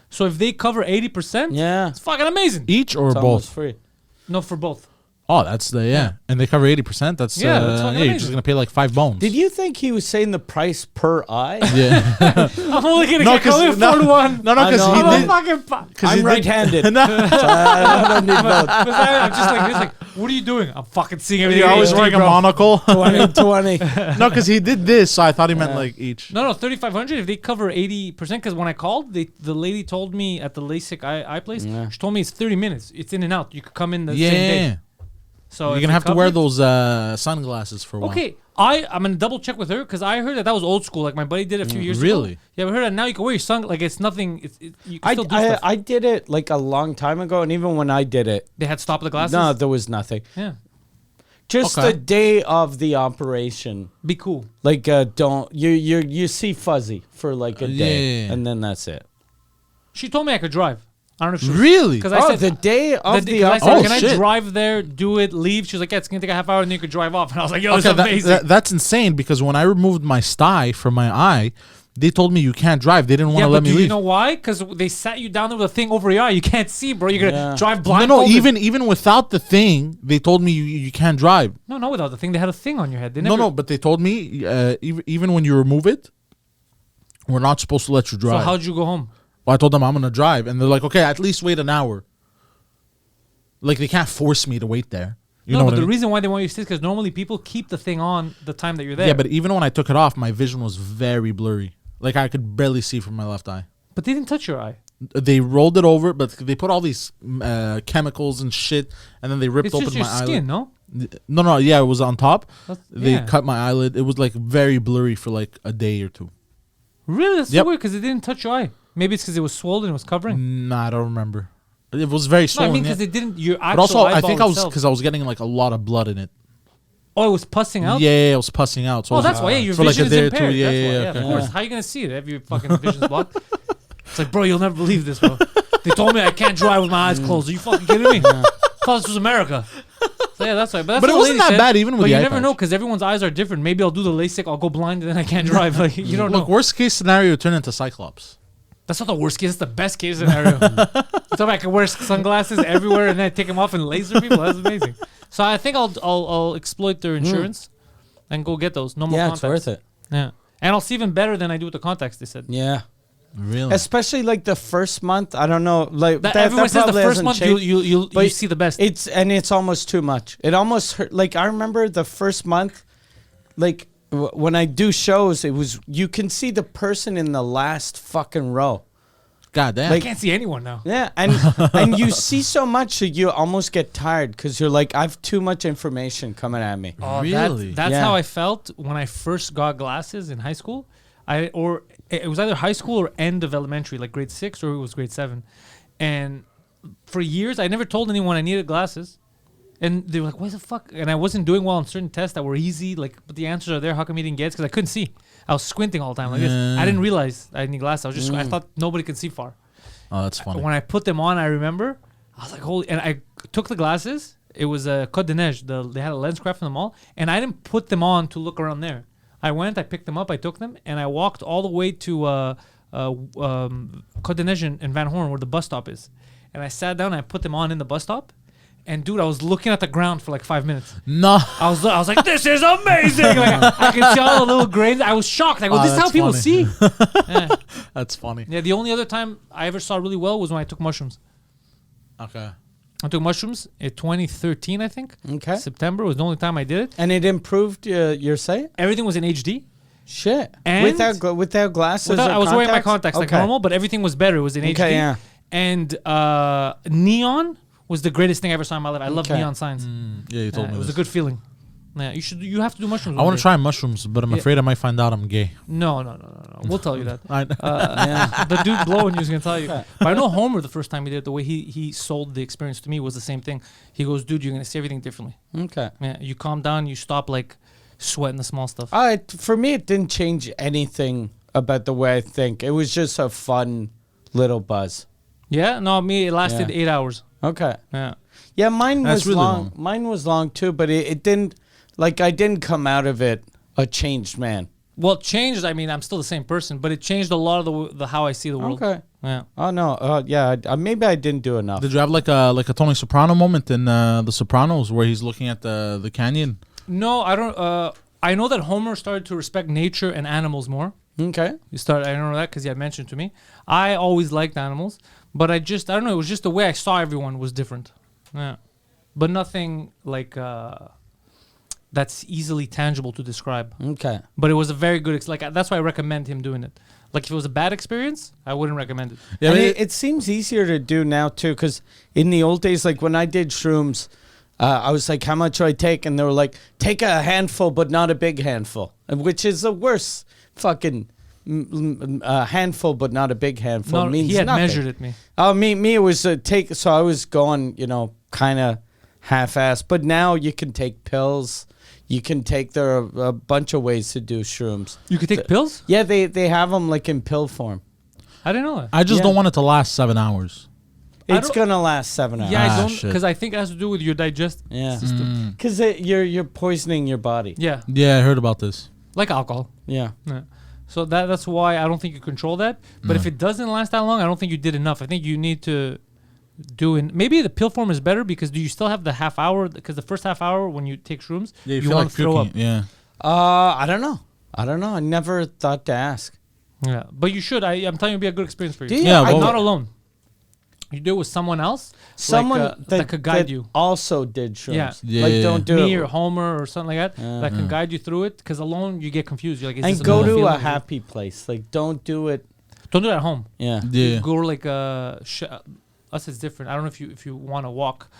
So if they cover 80%, Yeah. it's fucking amazing. Each or It's almost both? free. No, for both. Oh, that's and they cover 80%. That's Yeah, that's fucking you're just amazing. gonna pay like 5 bones. Did you think he was saying the price per eye? Yeah. I'm only gonna No, get only 'cause- afford one. No, I because know. he I'm did. a fucking. Cause I'm he did- right-handed. so I don't need both. I'm just like this. Like, what are you doing? I'm fucking seeing everything. You're in always HD, wearing a bro. monocle. 20. No, because he did this, so I thought he meant like each. No, 3,500. If they cover 80%, because when I called, the lady told me at the LASIK eye place, she told me it's 30 minutes. It's in and out. You could come in the same day. Yeah. So You're if gonna they have to cover wear it- those sunglasses for a while. Okay, I'm gonna double check with her because I heard that was old school. Like my buddy did a few years ago. Really? Yeah, we heard that now you can wear your like it's nothing. You can still do stuff. I did it like a long time ago, and even when I did it, They had stop the glasses. no, there was nothing. Yeah, Just Okay. the day of the operation. be cool. Like don't you see fuzzy for like a day, Yeah. and then that's it. She told me I could drive. I don't know if she Really? because Oh, I said the day of the I said, Oh, can I shit. drive there, do it, leave? She was like, yeah, it's gonna take a half hour, and then you could drive off. And I was like, yo, Okay, that's amazing. that's insane because when I removed my sty from my eye, they told me you can't drive. They didn't want Yeah, to but let me do you leave. know why? Because they sat you down there with a thing over your eye. You can't see, bro. You're gonna Yeah. drive No, blindfolded. even without the thing, they told me you can't drive. no, without the thing. They had a thing on your head. They No, never, but they told me even when you remove it, we're not supposed to let you So drive. how'd you go home? Well, I told them I'm gonna drive, and they're like, okay, at least wait an hour. Like they can't force me to wait there. You know No, what but I the mean? reason why they want you to sit is because normally people keep the thing on the time that you're there. Yeah, but even when I took it off, my vision was very blurry. Like I could barely see from my left eye. But they didn't touch your eye. They rolled it over, but they put all these chemicals and shit, and then they ripped It's open just your my skin, eyelid. no? No, yeah, it was on top. They yeah. cut my eyelid. It was like very blurry for like a day or two. Really? That's Yep. so weird because it didn't touch your eye. Maybe it's because it was swollen and it was covering. Nah, I don't remember. It was very No, I swollen. mean yeah. because it didn't. Your actual But also, I eyeball think I was itself- because I was getting like a lot of blood in it. Oh, it was pussing out. Yeah, it was pussing out. So Oh, it was, that's why. Yeah, your for like vision a is day or two. impaired. Yeah, That's yeah, why. yeah, Yeah, okay. of course. How are you gonna see it if your fucking vision's blocked? It's like, bro, you'll never believe this, bro. They told me I can't drive with my eyes closed. Are you fucking kidding me? I thought this was America. So yeah, that's right. But, that's But it what the wasn't lady that said. bad even with But the you eye never patch. know because everyone's eyes are different. Maybe I'll do the LASIK, I'll go blind, and then I can't drive. Like you don't Look, know. worst case scenario, turn into Cyclops. That's not the worst case. It's the best case scenario. So I can wear sunglasses everywhere and then take them off and laser people. That's amazing. So I think I'll exploit their insurance and go get those. No more Yeah, contacts. it's worth it. Yeah, and I'll see even better than I do with the contacts. They said. Yeah. Really? Especially like the first month. I don't know. Like That everyone says the probably first hasn't month changed. you But see the best. It's almost too much. It almost hurt. Like I remember the first month, like when I do shows, it was you can see the person in the last fucking row. God damn. I Like- can't see anyone now. Yeah, and you see so much that you almost get tired because you're like, I have too much information coming at me. Oh, Really? That's Yeah. how I felt when I first got glasses in high school. Or it was either high school or end of elementary, like grade 6 or it was grade 7. And for years, I never told anyone I needed glasses. And they were like, what the fuck? And I wasn't doing well on certain tests that were easy, like, but the answers are there. How come you didn't get it? Because I couldn't see. I was squinting all the time like this. I didn't realize I need glasses. I was just, I thought nobody could see far. Oh, that's funny. When I put them on, I remember, I was like, holy, and I took the glasses. It was a Côte de Neige. They had a lens craft in the mall, and I didn't put them on to look around there. I went, I picked them up, I took them, and I walked all the way to Côte de Neige in Van Horn, where the bus stop is. And I sat down, and I put them on in the bus stop. And dude, I was looking at the ground for like 5 minutes. No. I was like, this is amazing. Like, I could see all the little grains. I was shocked. I go, this is how that's people funny. see. Yeah. That's funny. Yeah, the only other time I ever saw really well was when I took mushrooms. Okay. I took mushrooms in 2013, I think. Okay. September was the only time I did it. And it improved your sight? Everything was in HD. Shit. And- without glasses I or was wearing my contacts? contacts like Okay. normal, but everything was better. It was in HD. Okay, yeah. And neon was the greatest thing I ever saw in my life. I love Okay. neon signs. Yeah, you told me It was this. a good feeling. Yeah, you have to do mushrooms. I one want day. to try mushrooms, but I'm Yeah. afraid I might find out I'm gay. No. We'll tell you that. I, The dude blowing you is gonna tell you. But I know Homer the first time he did it, the way he sold the experience to me was the same thing. He goes, dude, you're gonna see everything differently. Okay. Yeah, you calm down, you stop like sweating the small stuff. For me, it didn't change anything about the way I think. It was just a fun little buzz. Yeah, no, me it lasted Yeah. 8 hours. Okay. Yeah. Yeah, mine That's was really long. long. Mine was long too, but it didn't. Like I didn't come out of it a changed man. Well, it changed. I mean, I'm still the same person, but it changed a lot of the how I see the world. Okay. Yeah. Oh no. Yeah. Maybe I didn't do enough. did you have like a Tony Soprano moment in The Sopranos where he's looking at the canyon? No, I don't. I know that Homer started to respect nature and animals more. Okay. I don't know that because he had mentioned to me. I always liked animals, but I don't know. It was just the way I saw everyone was different. Yeah. But nothing like that's easily tangible to describe. Okay. But it was a very good. That's why I recommend him doing it. Like if it was a bad experience, I wouldn't recommend it. Yeah, And but it seems easier to do now too, because in the old days, like when I did shrooms, I was like, "How much do I take?" And they were like, "Take a handful, but not a big handful," which is the worst fucking handful, but not a big handful. No, means he had nothing. measured it me. Oh, me, it was a take. So I was going, kind of half-assed. But now you can take pills. You can take. There are a bunch of ways to do shrooms. You could take pills? Yeah, they have them like in pill form. I didn't know that. I just Yeah. don't want it to last 7 hours. I It's don't- gonna last 7 hours. Yeah, I don't shit. because I think it has to do with your digest Yeah, system. because you're poisoning your body. Yeah, Yeah, I heard about this. like alcohol. Yeah. Yeah. So that's why I don't think you control that. But if it doesn't last that long, I don't think you did enough. I think you need to do it. Maybe the pill form is better because do you still have the half hour? Because the first half hour when you take shrooms, you feel want like to throw up. puking. Yeah. I don't know. I never thought to ask. Yeah, but you should. I'm telling you, it'd be a good experience for you. Do you? Yeah, I'm well- not alone. You do it with someone else, Someone like, that could guide you. also did shrooms. Yeah. Yeah, Like yeah, don't do Me it. or Homer or something like that that can guide you through it. Because alone you get confused. You're like, is And this go normal to a feeling? happy place. Like don't do it. Don't do it at home. Yeah. Yeah. Go like us. It's different. I don't know if you want to walk.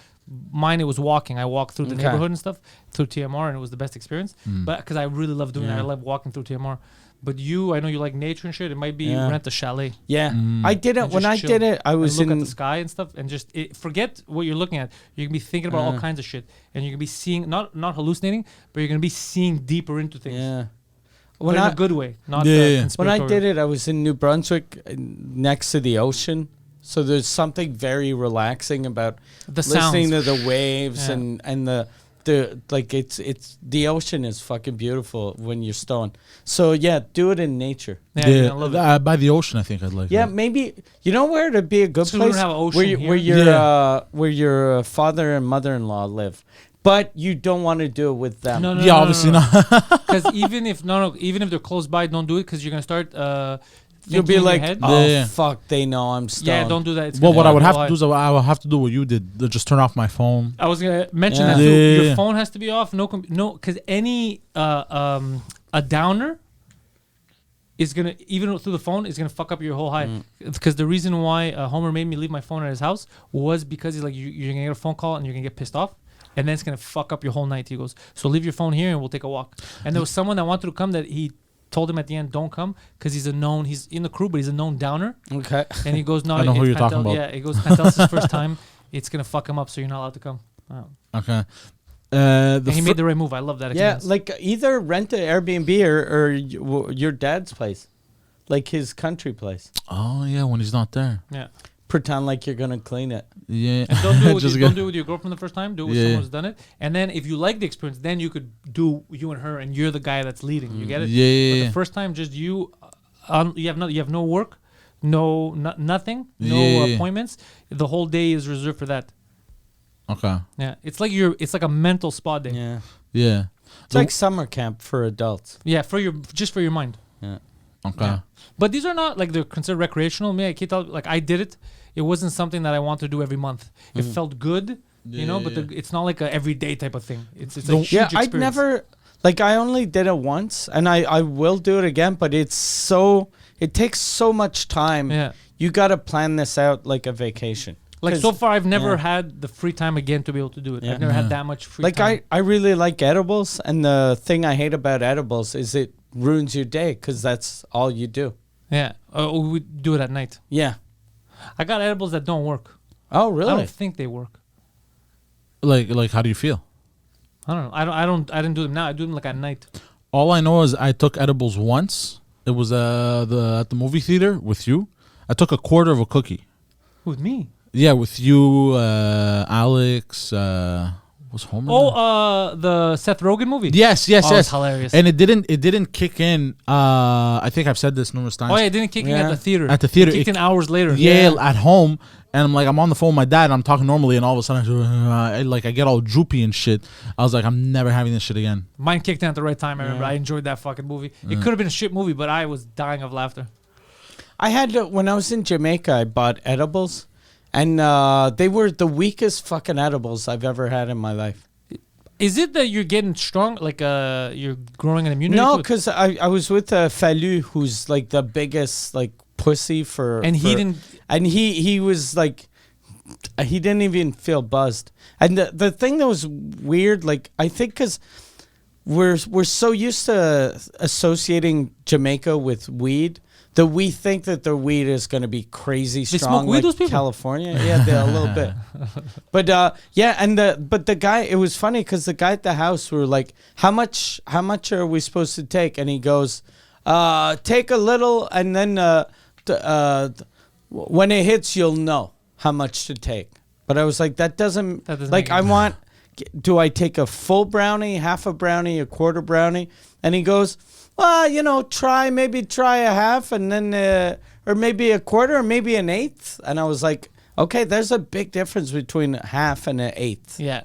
Mine it was walking. I walked through the Okay. neighborhood and stuff through TMR, and it was the best experience. But because I really love doing it, I love walking through TMR. But I know you like nature and shit. It might be Yeah. rent a chalet. Yeah. I did it And when just I chill did it. I and was look in. at the sky and stuff, and just forget what you're looking at. You can be thinking about all kinds of shit, and you can be seeing not hallucinating, but you're gonna be seeing deeper into things. Yeah. But When in I a good way, not Yeah, yeah. when I conspiratorial. did it, I was in New Brunswick, next to the ocean. So there's something very relaxing about The listening sounds. to the waves Yeah. and the like it's the ocean is fucking beautiful when you're stoned. So yeah, do it in nature. Yeah, you're gonna love it. By the ocean, I think I'd like. Yeah, that. maybe you know where to be a good So we don't place have an ocean where here? where your father and mother-in-law live, but you don't want to do it with them. No, no, Yeah, no, obviously no. not. Because even if they're close by, don't do it because you're gonna start. You'll thinking be in your like, head. oh Yeah. fuck, they know I'm stoned. Yeah, don't do that. It's Well, gonna what I would go have to high. do is I would have to do what you did. Just turn off my phone. I was gonna mention Yeah. that too. Yeah. Your phone has to be off. No, because any a downer is gonna, even through the phone, is gonna fuck up your whole high. Because the reason why Homer made me leave my phone at his house was because he's like, you're gonna get a phone call and you're gonna get pissed off, and then it's gonna fuck up your whole night. He goes, so leave your phone here and we'll take a walk. And there was someone that wanted to come that he told him at the end, don't come, because he's in the crew, but he's a known downer. Okay. And he goes, no, I know who you're talking about. Yeah, he goes, Pantelis' first time, it's gonna fuck him up, so you're not allowed to come. Oh. Okay. And he made the right move. I love that. Yeah, experience. like either rent an Airbnb or your dad's place, like his country place. Oh yeah, when he's not there. Yeah. Pretend like you're gonna clean it. Yeah. And don't do it with, Just don't go- do it with your girlfriend the first time. Do it with Yeah. someone who's done it. And then if you like the experience, then you could do you and her, and you're the guy that's leading. You get it? Yeah. But the first time, just you. You have no work, nothing, no Yeah. appointments. The whole day is reserved for that. Okay. Yeah, it's like a mental spa day. Yeah, Yeah. it's like summer camp for adults. Yeah, for your mind. Yeah. Okay. Yeah. But these are not like they're considered recreational. Me, I can't tell. Like I did it. It wasn't something that I want to do every month. It felt good, but it's not like a everyday type of thing. It's a huge Yeah, experience. I'd never like. I only did it once, and I will do it again. But it takes so much time. Yeah. You got to plan this out like a vacation. Like 'Cause- so far, I've never yeah. had the free time again to be able to do it. Yeah. I've never had that much free Like time. I really like edibles, and the thing I hate about edibles is it ruins your day because that's all you do. Yeah. We do it at night. Yeah. I got edibles that don't work. Oh, I really? don't think they work. Like how do you feel? I don't know. I didn't do them now. I do them like at night. All I know is I took edibles once. It was at the movie theater with you. I took a quarter of a cookie. With me. Yeah, with you, Alex. Was Homer? Oh, the Seth Rogen movie. Yes. Oh, it's hilarious. And it didn't kick in. I think I've said this numerous times. Oh yeah, it didn't kick in at the theater. At the theater, It kicked it- in hours later. Yeah, at home, and I'm on the phone with my dad, and I'm talking normally, and all of a sudden, I get all droopy and shit. I was like, I'm never having this shit again. Mine kicked in at the right time. I remember. I enjoyed that fucking movie. It could have been a shit movie, but I was dying of laughter. I had when I was in Jamaica, I bought edibles, and they were the weakest fucking edibles I've ever had in my life. Is it that you're getting strong, like you're growing an immunity? No, to it? because I was with Falu, who's like the biggest like pussy for. And he didn't. And he was like, he didn't even feel buzzed. And the thing that was weird, like I think because we're so used to associating Jamaica with weed that we think that their weed is going to be crazy They strong, smoke weed, like those people? California. Yeah, a little bit. But yeah, and the guy, it was funny because the guy at the house, we were like, how much are we supposed to take? And he goes, take a little, and then when it hits, you'll know how much to take. But I was like, that doesn't make like I any- want. Do I take a full brownie, half a brownie, a quarter brownie? And he goes, well, maybe try a half, and then or maybe a quarter, or maybe an eighth. And I was like, okay, there's a big difference between a half and an eighth. Yeah.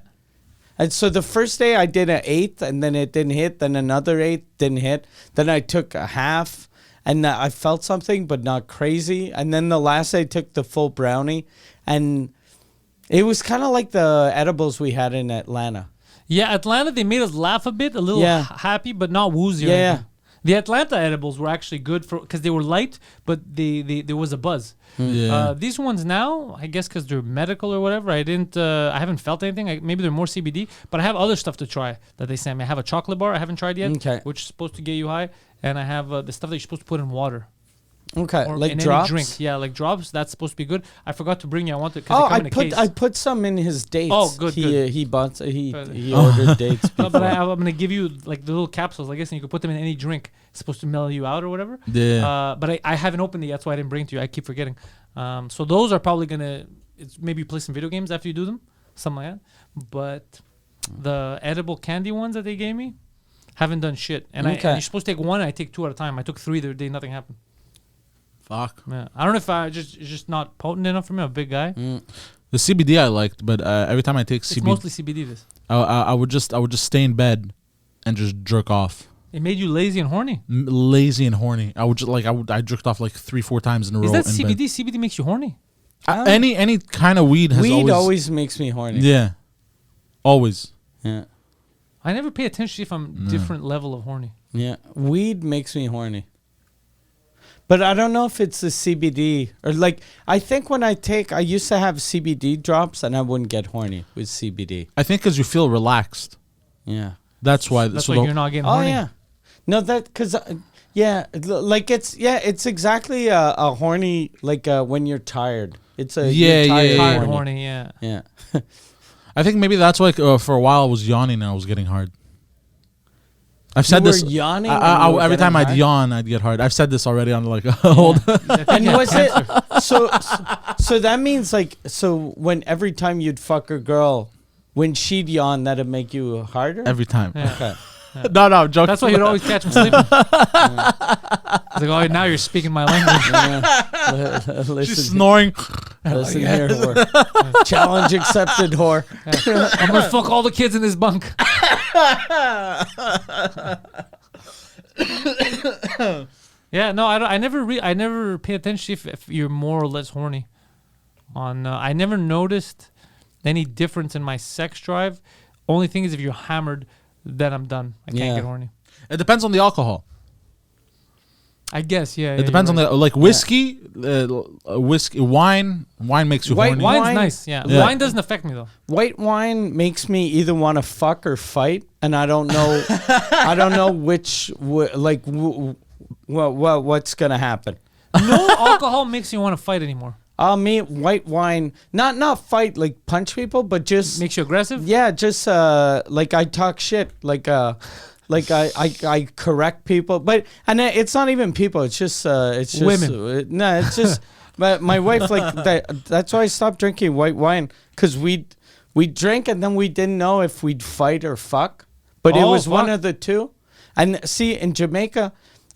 And so the first day I did an eighth, and then it didn't hit. Then another eighth didn't hit. Then I took a half, and I felt something, but not crazy. And then the last day I took the full brownie, and it was kind of like the edibles we had in Atlanta. Yeah, Atlanta, they made us laugh a bit, a little happy, but not woozy. Or Yeah. anything. The Atlanta edibles were actually good because they were light, but there was a buzz. Yeah. These ones now, I guess because they're medical or whatever, I haven't felt anything. Maybe they're more CBD, but I have other stuff to try that they sent me. I have a chocolate bar I haven't tried yet, which is supposed to get you high, and I have the stuff that you're supposed to put in water. Okay, Or like in drops. any drink. Yeah, like drops. That's supposed to be good. I forgot to bring you. I wanted because they come in a case. I put some in his dates. Oh, good, good. He bought he ordered dates. No, but before. I'm gonna give you like the little capsules, I guess, and you can put them in any drink. It's supposed to mellow you out or whatever. Yeah. But I haven't opened it. That's why I didn't bring it to you. I keep forgetting. So those are probably gonna. It's maybe play some video games after you do them, something like that. But the edible candy ones that they gave me haven't done shit. And and you're supposed to take one. And I take two at a time. I took three the other day. Nothing happened. Fuck. Yeah. I don't know if it's just not potent enough for me. I'm a big guy. The CBD I liked, but every time I take It's CBD, mostly CBD. This. I would just stay in bed and just jerk off. It made you lazy and horny. Lazy and horny. I would just I jerked off like 3-4 times in a row. Is that in bed. CBD? CBD makes you horny. Any kind of weed has weed always makes me horny. Yeah. Always. Yeah. I never pay attention if I'm different level of horny. Yeah. Weed makes me horny. But I don't know if it's the CBD or like I think when I used to have CBD drops and I wouldn't get horny with CBD. I think because you feel relaxed. Yeah. That's why. That's why you're not getting horny. Oh yeah. No, that because like it's exactly a horny like when you're tired. It's a you're tired horny. Yeah. Yeah. I think maybe that's why for a while I was yawning and I was getting hard. I've said this. Yawning. Every time I'd yawn, I'd get hard. I've said this already on like old. And was it so that means like when every time you'd fuck a girl, when she'd yawn, that'd make you harder? Every time. Yeah. Okay. No, I'm joking. That's why you'd always catch me sleeping. It's like, oh, now you're speaking my language. Listen, She's snoring. Listen here, whore. Challenge accepted, whore. Yeah. I'm gonna fuck all the kids in this bunk. Yeah, no, I never pay attention if you're more or less horny. I never noticed any difference in my sex drive. Only thing is if you're hammered, then I'm done. I can't get horny. It depends on the alcohol. I guess, yeah. It depends on the like whiskey, whiskey, wine. Wine makes you horny. Wine's nice. Yeah. Wine doesn't affect me though. White wine makes me either want to fuck or fight, and I don't know. I don't know which. What's gonna happen? No alcohol makes you want to fight anymore. Me white wine, not fight like punch people, but just makes you aggressive. Yeah, just like I talk shit, like I correct people, but it's not even people. It's just women. No, it's just my wife like that. That's why I stopped drinking white wine because we drink and then we didn't know if we'd fight or fuck, but it was one of the two. And see, in Jamaica,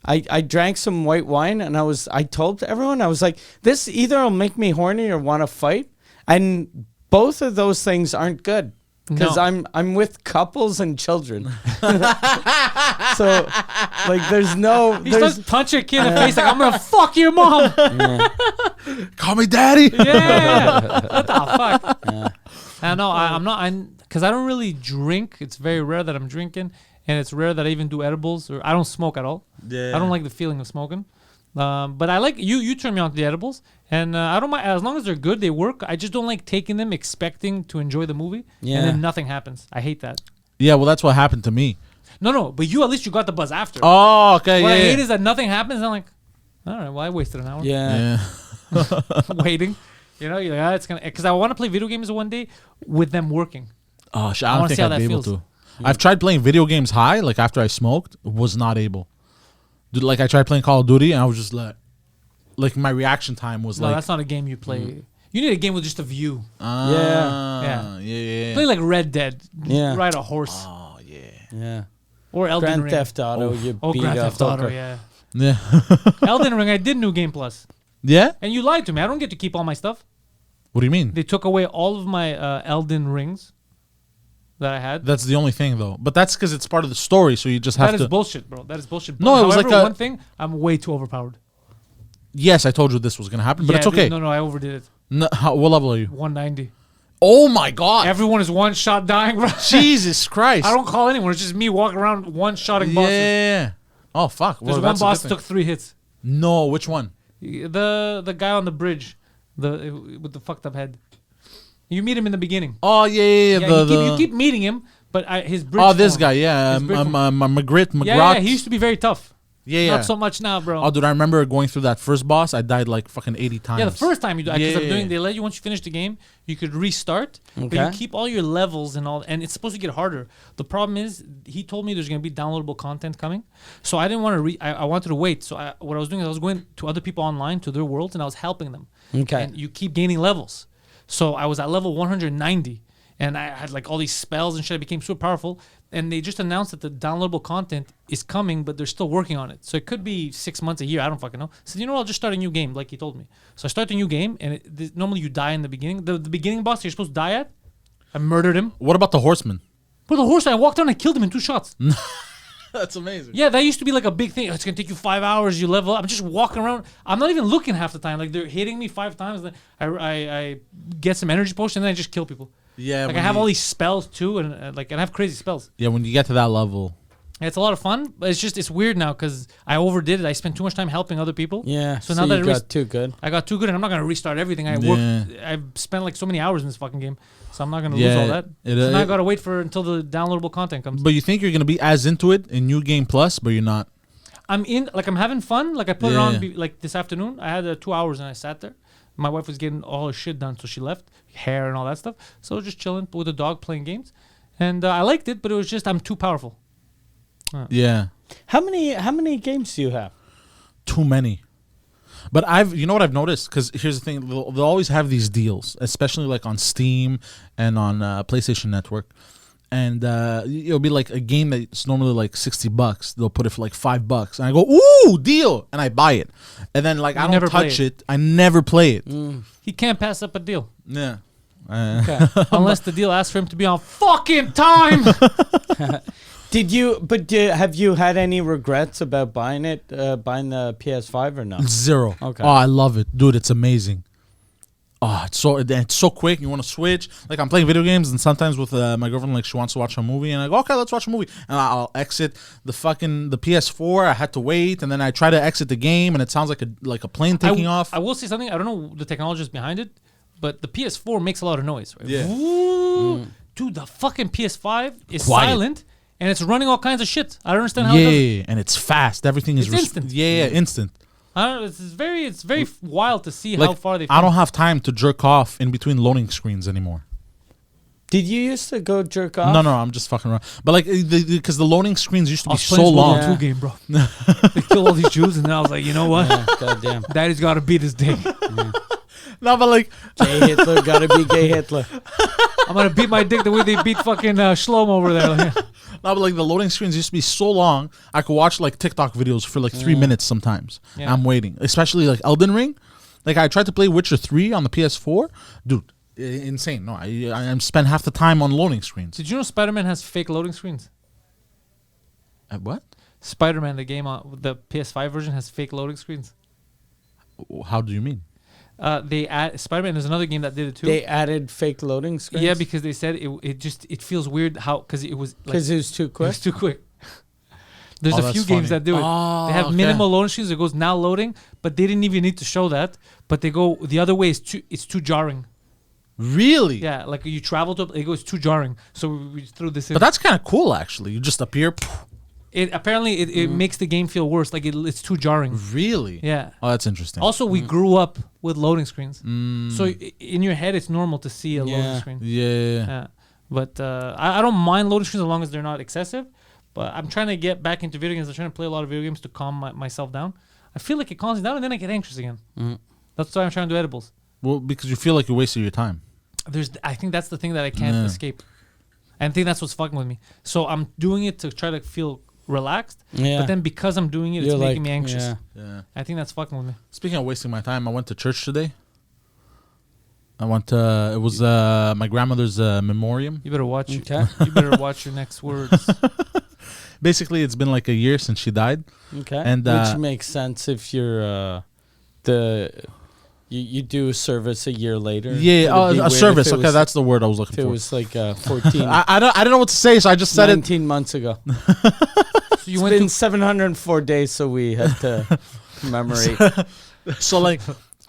I drank some white wine and I told everyone, I was like, this either will make me horny or want to fight, and both of those things aren't good. Because I'm with couples and children. So, like, there's no... He starts punching a kid in the face like, I'm going to fuck your mom. Yeah. Call me daddy. Yeah. What the fuck? Yeah. No, I'm not... Because I don't really drink. It's very rare that I'm drinking. And it's rare that I even do edibles. Or I don't smoke at all. Yeah. I don't like the feeling of smoking. But I like... You turn me on to the edibles. And I don't mind, as long as they're good, they work. I just don't like taking them expecting to enjoy the movie. Yeah. And then nothing happens. I hate that. Yeah, well, that's what happened to me. No, but at least you got the buzz after. Oh, okay, What I hate is that nothing happens. I'm like, all right, well, I wasted an hour. Yeah. Waiting. You know, you're like, it's going to... Because I want to play video games one day with them working. Oh, shit, I don't think I'd be able to. Yeah. I've tried playing video games high, like after I smoked, was not able. Dude, like I tried playing Call of Duty, and I was just like my reaction time was like... No, that's not a game you play. Mm-hmm. You need a game with just a view. Yeah. Play like Red Dead. Yeah. Ride a horse. Oh, yeah. Yeah. Or Elden Ring. Grand Theft Auto. Grand Theft Auto, yeah. Yeah. Elden Ring, I did New Game Plus. Yeah? And you lied to me. I don't get to keep all my stuff. What do you mean? They took away all of my Elden Rings that I had. That's the only thing, though. But that's because it's part of the story, so you just have to... That is bullshit, bro. That is bullshit. No, it was However, like one thing, I'm way too overpowered. Yes, I told you this was going to happen, but it's okay. No, I overdid it. No, what level are you? 190. Oh, my God. Everyone is one shot dying, bro. Jesus Christ. I don't call anyone. It's just me walking around one-shotting bosses. Yeah. Oh, fuck. There's one boss that took 3 hits. No, which one? The guy on the bridge with the fucked up head. You meet him in the beginning. Oh, yeah. You keep meeting him, but his bridge Oh, this guy, yeah. McGrath. Yeah, he used to be very tough. Yeah. Not so much now, bro. Oh, dude, I remember going through that first boss. I died like fucking 80 times. Yeah, the first time you do. Because they let you, once you finish the game, you could restart. Okay. But you keep all your levels and all. And it's supposed to get harder. The problem is, he told me there's going to be downloadable content coming. So I didn't want to I wanted to wait. So what I was doing is I was going to other people online, to their worlds, and I was helping them. Okay. And you keep gaining levels. So I was at level 190. And I had like all these spells and shit. I became super powerful. And they just announced that the downloadable content is coming, but they're still working on it. So it could be 6 months, a year. I don't fucking know. So, you know what? I'll just start a new game, like he told me. So I start a new game, and normally you die in the beginning. The beginning boss you're supposed to die at, I murdered him. What about the horseman? But the horseman, I walked down and killed him in 2 shots. That's amazing. Yeah, that used to be like a big thing. It's going to take you 5 hours. You level up. I'm just walking around. I'm not even looking half the time. Like, they're hitting me 5 times. Then I get some energy potion, and then I just kill people. Yeah, like I have all these spells too, and I have crazy spells. Yeah, when you get to that level, It's a lot of fun, but it's weird now because I overdid it. I spent too much time helping other people. Yeah. So now that you got too good. I got too good, and I'm not gonna restart everything. I've spent like so many hours in this fucking game, so I'm not gonna lose all that. So now I gotta wait until the downloadable content comes. But you think you're gonna be as into it in New Game Plus, but you're not. I'm having fun. Like I put it on like this afternoon. I had 2 hours and I sat there. My wife was getting all her shit done, so she left, hair and all that stuff. So just chilling with the dog, playing games, and I liked it, but it was just I'm too powerful. Yeah. How many games do you have? Too many. But you know what I've noticed? Because here's the thing, they'll always have these deals, especially like on Steam and on PlayStation Network. And it'll be like a game that's normally like $60. They'll put it for like $5, and I go, "Ooh, deal!" and I buy it. And then like I don't touch it. I never play it. He can't pass up a deal. Yeah. Okay. Unless the deal asks for him to be on fucking time. Have you had any regrets about buying buying the PS5 or no? Zero. Okay. Oh, I love it, dude. It's amazing. Oh, it's so quick. You want to switch? Like I'm playing video games, and sometimes with my girlfriend, like she wants to watch a movie, and I go, okay, let's watch a movie, and I'll exit the PS4. I had to wait, and then I try to exit the game, and it sounds like a plane taking off. I will say something. I don't know the technologies behind it, but the PS4 makes a lot of noise. Right? Yeah. Dude, the fucking PS5 is Quiet. silent. And it's running all kinds of shit. I don't understand how it does it. And it's fast. Everything is instant. Instant. I don't know. It's very wild to see like, how far they've I don't have time to jerk off in between loading screens anymore. Did you used to go jerk off? No, I'm just fucking around. But like, because the loading screens used to be so long. Two game, bro. They kill all these Jews, and then I was like, you know what? Yeah, goddamn. Daddy's got to beat this day. Yeah. No, but like, gay Hitler gotta be gay Hitler. I'm gonna beat my dick the way they beat fucking Shlomo over there. No, but like the loading screens used to be so long. I could watch like TikTok videos for like 3 minutes sometimes. Yeah. I'm waiting, especially like Elden Ring. Like I tried to play Witcher 3 on the PS4, dude. Insane. No, I spent half the time on loading screens. Did you know Spider-Man has fake loading screens? What? Spider-Man, the game on the PS5 version, has fake loading screens. How do you mean? They add Spider-Man. There's another game that did it too. They added fake loading screens. Yeah, because they said it feels weird because it was because it was too quick. It was too quick. There's a few games that do it. They have minimal loading screens. It goes now loading, but they didn't even need to show that. But they go the other way. It's too jarring. Really? Yeah, like you travel to it goes too jarring. So we threw this in. But that's kind of cool, actually. You just appear. It apparently it makes the game feel worse. Like it's too jarring. Really? Yeah. Oh, that's interesting. Also, we grew up with loading screens, so in your head it's normal to see a loading screen. Yeah. But I don't mind loading screens as long as they're not excessive. But I'm trying to get back into video games. I'm trying to play a lot of video games to calm myself down. I feel like it calms me down, and then I get anxious again. That's why I'm trying to do edibles. Well, because you feel like you're wasting your time. I think that's the thing that I can't escape. I think that's what's fucking with me. So I'm doing it to try to feel relaxed. Yeah. But then because I'm doing it, it's making me anxious. Yeah. I think that's fucking with me. Speaking of wasting my time, I went to church today. It was my grandmother's memoriam. You better watch. Okay. You better watch your next words. Basically, it's been like a year since she died. Okay. And which makes sense if you're you do a service a year later. Yeah, a service. Okay, that's the word I was looking for. It was like 14. I don't know what to say, so I just said 19 months ago. So it's been 704 days, so we had to commemorate. So like,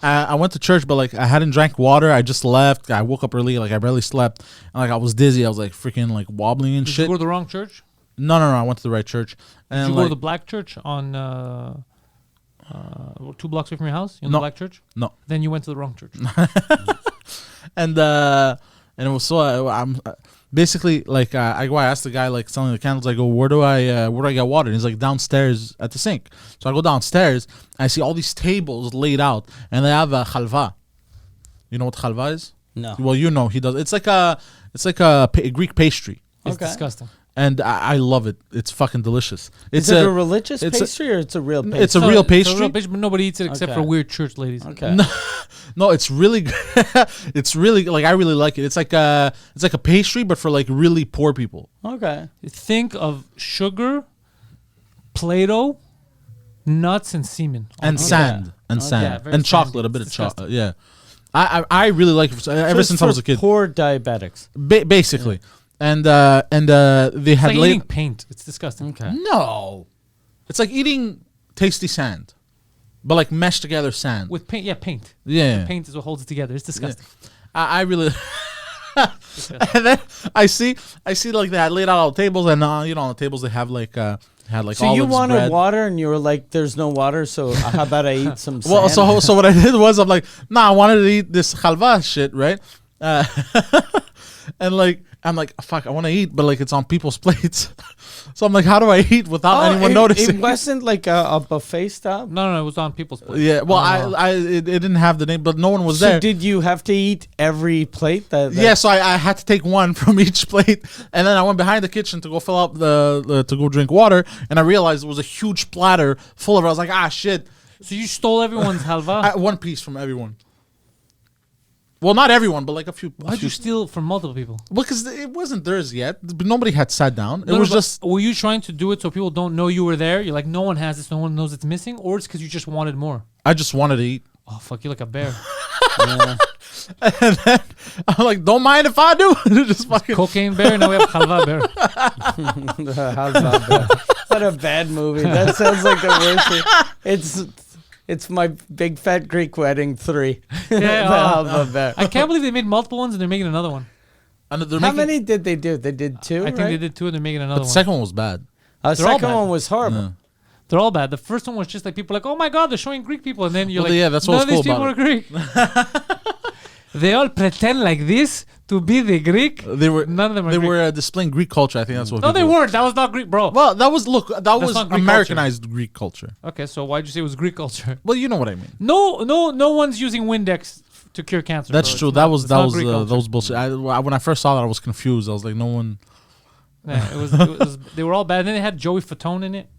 I went to church, but like I hadn't drank water. I just left. I woke up early. Like I barely slept. And, like I was dizzy. I was like freaking like wobbling and shit. Did you go to the wrong church? No. I went to the right church. And did you go to the black church on 2 blocks away from your house? You know the black church? No. Then you went to the wrong church. And it was so I'm basically like I asked the guy like selling the candles. I go, where do I get water? And he's like, downstairs at the sink. So I go downstairs. I see all these tables laid out, and they have a halva. You know what halva is? No. Well, you know he does. It's like a Greek pastry. It's disgusting. And I love it. It's fucking delicious. Is it a religious pastry or it's a real pastry? It's a real pastry. It's a real pastry, but nobody eats it except for weird church ladies. Okay. No, it's really good. It's really like I really like it. It's like a pastry, but for like really poor people. Okay. Think of sugar, Play-Doh, nuts, and semen. And sand. And sand. And chocolate, a bit of chocolate. Yeah. I really like it ever since I was a kid. Poor diabetics. Basically. and they It's had like laid. eating paint. It's disgusting. Okay. No, it's like eating tasty sand, but like meshed together sand. With paint, yeah, paint. Yeah, Paint is what holds it together. It's disgusting. I really. And then I see like they had laid out all the tables, and you know, on the tables they have like had like So olives, you wanted bread. water, and you were like, "There's no water, so how about I eat some sand?" Well, so what I did was I'm like, nah, I wanted to eat this halva shit, right? And like I'm like, fuck, I want to eat, but like it's on people's plates. So I'm like, how do I eat without anyone noticing? It wasn't like a buffet style. No, it was on people's plate. Yeah, well, it didn't have the name, but no one was So there. did you have to eat every plate? Yeah, so I had to take one from each plate, and then I went behind the kitchen to go fill up to go drink water, and I realized it was a huge platter full of it. I was like, ah, shit. So you stole everyone's halva. One piece from everyone. Well, not everyone, but like a few. Why'd you steal from multiple people? Because it wasn't theirs yet. But nobody had sat down. It No, was but just. Were you trying to do it so people don't know you were there? You're like, no one has this, no one knows it's missing, or it's because you just wanted more. I just wanted to eat. Oh fuck, you're like a bear. Yeah. And then I'm like, don't mind if I do. Just fucking. Cocaine bear. Now we have halva bear. How's that? What a bad movie. That sounds like the worst thing. It's my big fat Greek wedding 3. Yeah, I can't believe they made multiple ones and they're making another one. And How many did they do? They did 2. I think they did 2 and they're making another But the one. second one was bad. The They're all second bad. one was horrible. Yeah. They're all bad. The first one was just like people like, oh my god, they're showing Greek people, and then you're Well, like, yeah, that's none what of was these cool people about are Greek. They all pretend like this to be the Greek. They were. None of them are They Greek. were displaying Greek culture. I think that's what. No, they people- weren't. That was not Greek, bro. Well, that was that was not Greek Americanized Greek culture. Okay, so why'd you say it was Greek culture? Well, you know what I mean. No one's using Windex to cure cancer. That's bro. true. It's That not- was it's that not was Greek that culture. was bullshit. When I first saw that, I was confused. I was like, no one. Yeah, it was. They were all bad. Then they had Joey Fatone in it.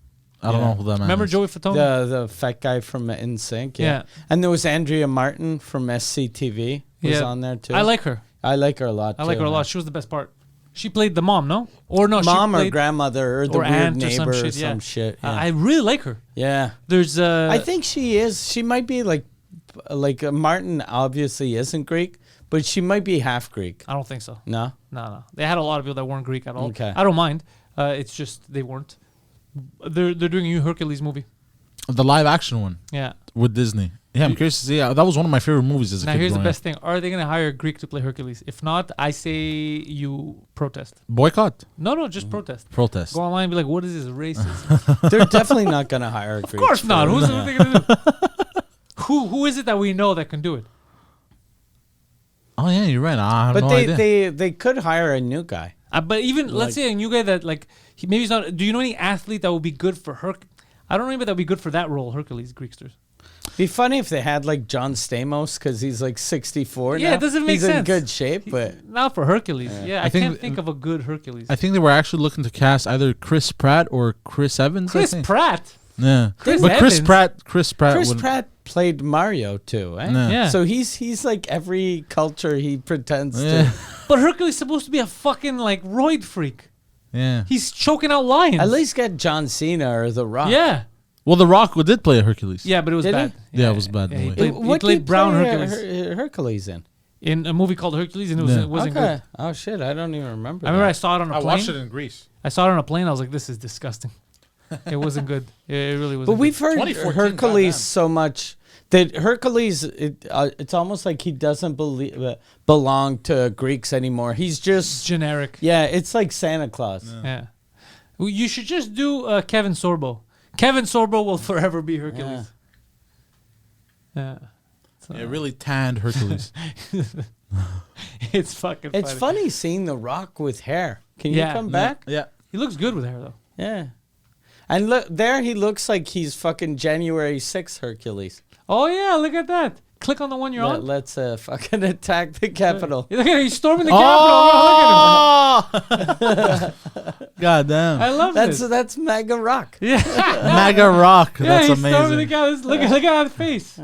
I don't know who that man Remember is. Joey Fatone? The fat guy from NSYNC. Yeah. Yeah. And there was Andrea Martin from SCTV was Yeah. on there too. I like her. I like her a lot. I like too, her a lot. man. She was the best part. She played the mom, no? Or no, Mom she or played, grandmother or the or weird aunt or neighbor some or shit, yeah. some shit. Yeah. I really like her. Yeah. There's I think she is. She might be like Martin obviously isn't Greek, but she might be half Greek. I don't think so. No? No. They had a lot of people that weren't Greek at all. Okay. I don't mind. It's just they weren't. They're doing a new Hercules movie. The live action one Yeah. with Disney. Yeah, I'm curious to see. That was one of my favorite movies as a Now kid. here's the growing up. best thing: are they gonna hire a Greek to play Hercules? If not, I say you protest. Boycott, No, just protest. protest. Go online and be like, "What is this racist?" They're definitely not going to hire a Greek. Of course not. Who's what they gonna do? Who is it that we know that can do it? Oh yeah, you're right. I have But no idea. they could hire a new guy. But even let's Like- say a new guy that like maybe he's not. Do you know any athlete that would be good for I don't know anybody that would be good for that role. Hercules, Greeksters. Be funny if they had like John Stamos because he's like 64 Yeah, now. it doesn't make he's sense. in good shape, but Not for Hercules. Yeah, I think can't think of a good Hercules. I think they were actually looking to cast either Chris Pratt or Chris Evans. I Chris think. Pratt. Yeah, Chris but Chris Evans? Pratt. Chris would- Pratt played Mario too, eh? Yeah. Yeah. So he's like every culture he pretends Yeah, to. But Hercules is supposed to be a fucking like roid freak. yeah. He's choking out lions. At least get John Cena or The Rock. Yeah. Well, The Rock did play a Hercules. Yeah, but it was Did he? bad. Yeah, it was bad Yeah, he movie. played, What he played did Brown play, Hercules Hercules in? in a movie called Hercules, and it Yeah. wasn't Okay. good. Oh shit, I don't even remember. I remember I that. saw it on a plane. in Greece. I saw it on a plane. I was like, "This is disgusting." It wasn't good. It really wasn't. But we've heard 2014, Hercules goddamn. so much that Hercules, it's almost like he doesn't belong to Greeks anymore. He's just generic. yeah, it's like Santa Claus. Yeah. Well, you should just do Kevin Sorbo. Kevin Sorbo will forever be Hercules. Yeah. So, Yeah, really tanned Hercules. it's fucking. It's funny seeing The Rock with hair. Can you Yeah. come back? Yeah. He looks good with hair though. Yeah. And look, there he looks like he's fucking January 6th Hercules. Oh yeah, look at that. Click on the one you're on. Let's fucking attack the Capitol. Look at him. He's storming the Capitol. Bro. Look Oh! God damn. at him. I love this. That's MAGA Rock. Yeah. MAGA Rock. Yeah, That's he's storming the amazing. Capitol. Look at that face.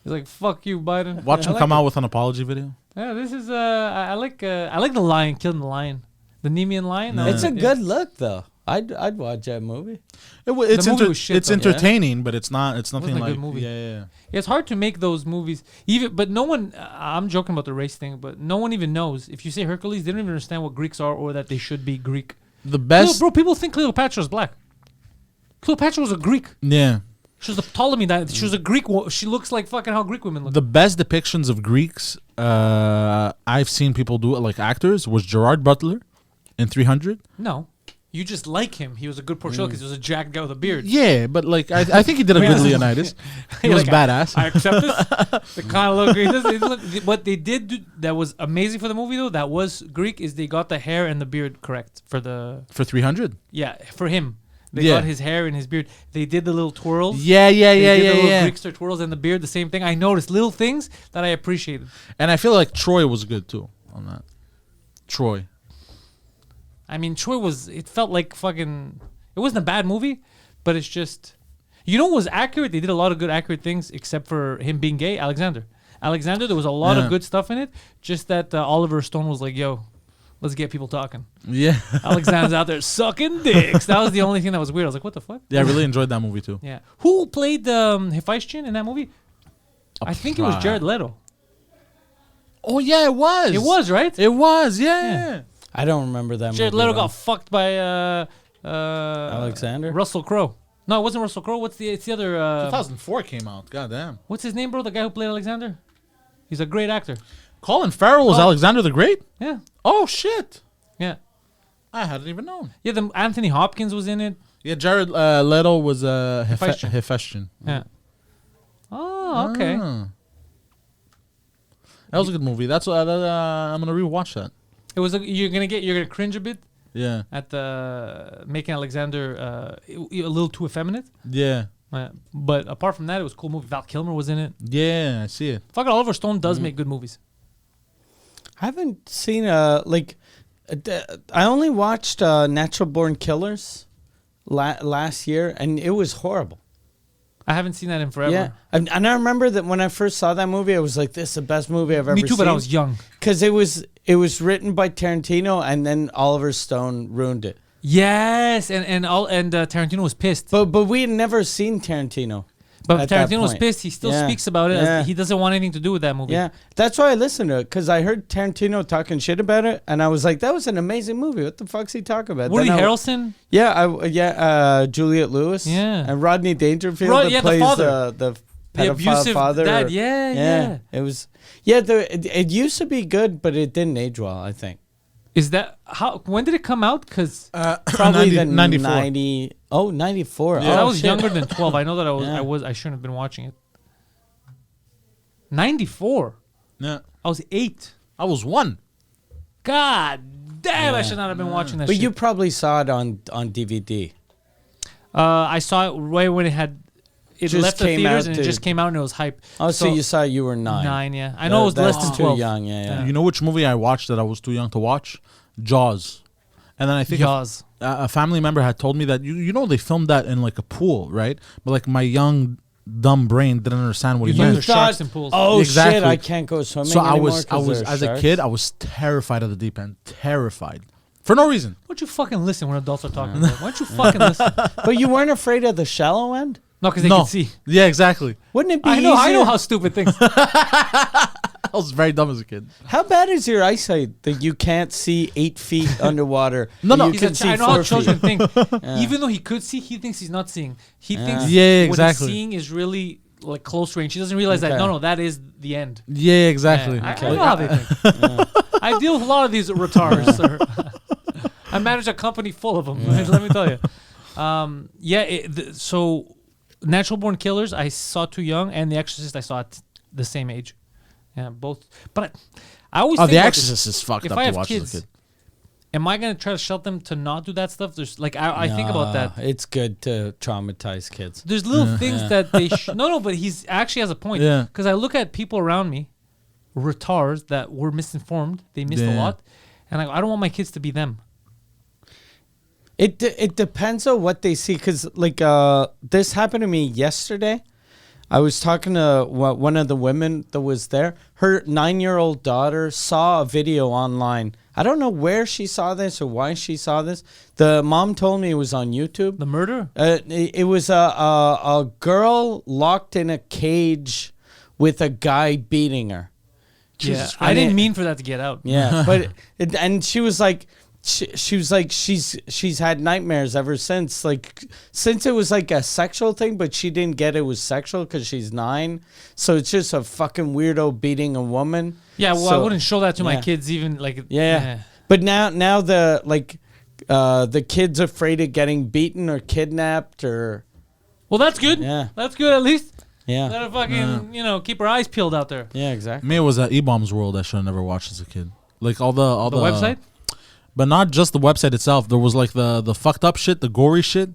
He's like, "Fuck you, Biden." Watch I him like come it. out with an apology video. Yeah, this is I like the lion killing the lion, the Nemean lion. Yeah. It's a good look though. I'd watch that movie. It's movie was shit, it's though. entertaining, but it's not. It's nothing Wasn't a like good movie. Yeah. It's hard to make those movies, but no one. I'm joking about the race thing, but no one even knows. If you say Hercules, they don't even understand what Greeks are or that they should be Greek. The best, Bro, people think Cleopatra is black. Cleopatra was a Greek. Yeah. She was a Ptolemy. She was a Greek. She looks like fucking how Greek women look. The best depictions of Greeks I've seen people do it, like actors, was Gerard Butler in 300. No. You just like him. He was a good portrayal because he was a jacked guy with a beard. Yeah, but like I think he did a good Leonidas. He was badass. I accept this. The kind of look he does. What they did do that was amazing for the movie though, that was Greek, is they got the hair and the beard correct for 300. Yeah, for him. They got his hair and his beard. They did the little twirls. Yeah. The little Greekster twirls and the beard, the same thing. I noticed little things that I appreciated. And I feel like Troy was good too on that. Troy. I mean, it felt like fucking, it wasn't a bad movie, but it's just, you know what was accurate? They did a lot of good accurate things except for him being gay, Alexander, there was a lot of good stuff in it, just that Oliver Stone was like, yo, let's get people talking. Yeah. Alexander's out there sucking dicks. That was the only thing that was weird. I was like, what the fuck? Yeah, I really enjoyed that movie too. Yeah. Who played Hephaestion in that movie? I think it was Jared Leto. Oh, yeah, it was. It was, right? It was, yeah. I don't remember that movie. Jared Leto got fucked by Alexander? Russell Crowe. No, it wasn't Russell Crowe. It's the other 2004 came out. Goddamn. What's his name, bro? The guy who played Alexander? He's a great actor. Colin Farrell was Alexander the Great? Yeah. Oh, shit. Yeah. I hadn't even known. Yeah, Anthony Hopkins was in it. Yeah, Jared Leto was Hephaestion. Yeah. Oh, okay. That was a good movie. That's what I'm gonna rewatch that. It was. You're gonna cringe a bit. Yeah. At the making Alexander a little too effeminate. Yeah. But apart from that, it was a cool movie. Val Kilmer was in it. Yeah, I see it. Fucking Oliver Stone does make good movies. I haven't seen I only watched Natural Born Killers last year, and it was horrible. I haven't seen that in forever. Yeah, and I remember that when I first saw that movie, I was like, "This is the best movie I've ever seen." Me too, but I was young. Because it was written by Tarantino, and then Oliver Stone ruined it. Yes, and Tarantino was pissed. But we had never seen Tarantino. But Tarantino was pissed. He still speaks about it. As he doesn't want anything to do with that movie. Yeah, that's why I listened to it, because I heard Tarantino talking shit about it, and I was like, "That was an amazing movie. What the fuck's he talking about?" Woody Harrelson. Yeah, Juliette Lewis. Yeah, and Rodney Dangerfield that plays the abusive father. Dad. Yeah. It was. Yeah, it used to be good, but it didn't age well, I think. Is that how? When did it come out? Because probably 94. 94. Yeah, I was younger than 12. I know that I shouldn't have been watching it. 94. Yeah. I was 8. I was 1. God damn! I should not have been watching that. But shit. you probably saw it on DVD. I saw it right when it Just left the came theaters out and it to- just came out and it was hype. Oh, so you saw it, you were 9. 9, yeah. I know it was That's less than too 12. young, yeah. You know which movie I watched that I was too young to watch? Jaws. And then I think Jaws. a family member had told me that you know they filmed that in like a pool, right? But like my young dumb brain didn't understand what he You meant. thought- sharks in pools. Oh Exactly. shit! I can't go swimming So I anymore. was 'cause there are as a sharks. kid, I was terrified of the deep end. Terrified. For no reason. Why don't you fucking listen when adults are talking? Bro? Why don't you fucking listen? But you weren't afraid of the shallow end? No, because they can see. Yeah, exactly. Wouldn't it be I know easier? how stupid things. I was very dumb as a kid. How bad is your eyesight that you can't see 8 feet underwater? No, and you He's can a see I know 4 how children feet. think. Even though he could see, he thinks he's not seeing. He thinks Yeah, what exactly. he's seeing is really like close range. He doesn't realize that. Okay. No, that is the end. Yeah, exactly. Yeah, I know how they think. I deal with a lot of these retards, sir. I manage a company full of them. Let me tell you. So Natural Born Killers, I saw too young, and The Exorcist, I saw at the same age. Yeah, both. But I always think The about Exorcist this. is fucked If up I to have watch kids, as a kid. am I gonna try to shut them to not do that stuff? There's like I think about that. It's good to traumatize kids. There's little things that they no, but he's actually has a point. Yeah. Because I look at people around me, retards that were misinformed. They missed a Yeah. lot, and I don't want my kids to be them. It depends on what they see, because like this happened to me yesterday. I was talking to one of the women that was there. Her 9-year-old daughter saw a video online I don't know where she saw this or why she saw this. The mom told me it was on YouTube. The murder? It was a girl locked in a cage with a guy beating her. Yeah, I didn't mean for that to get out. Yeah, but and she was like, she was like, she's had nightmares ever since. Like, since it was like a sexual thing, but she didn't get it was sexual because she's 9. So it's just a fucking weirdo beating a woman. Yeah, well, So, I wouldn't show that to my kids even like. Yeah. But now the kid's afraid of getting beaten or kidnapped or. Well, that's good. Yeah. That's good at least. Yeah. Let her fucking, keep her eyes peeled out there. Yeah, exactly. Me, it was E-Bombs World I should have never watched as a kid. Like all the website? But not just the website itself. There was like the fucked up shit, the gory shit.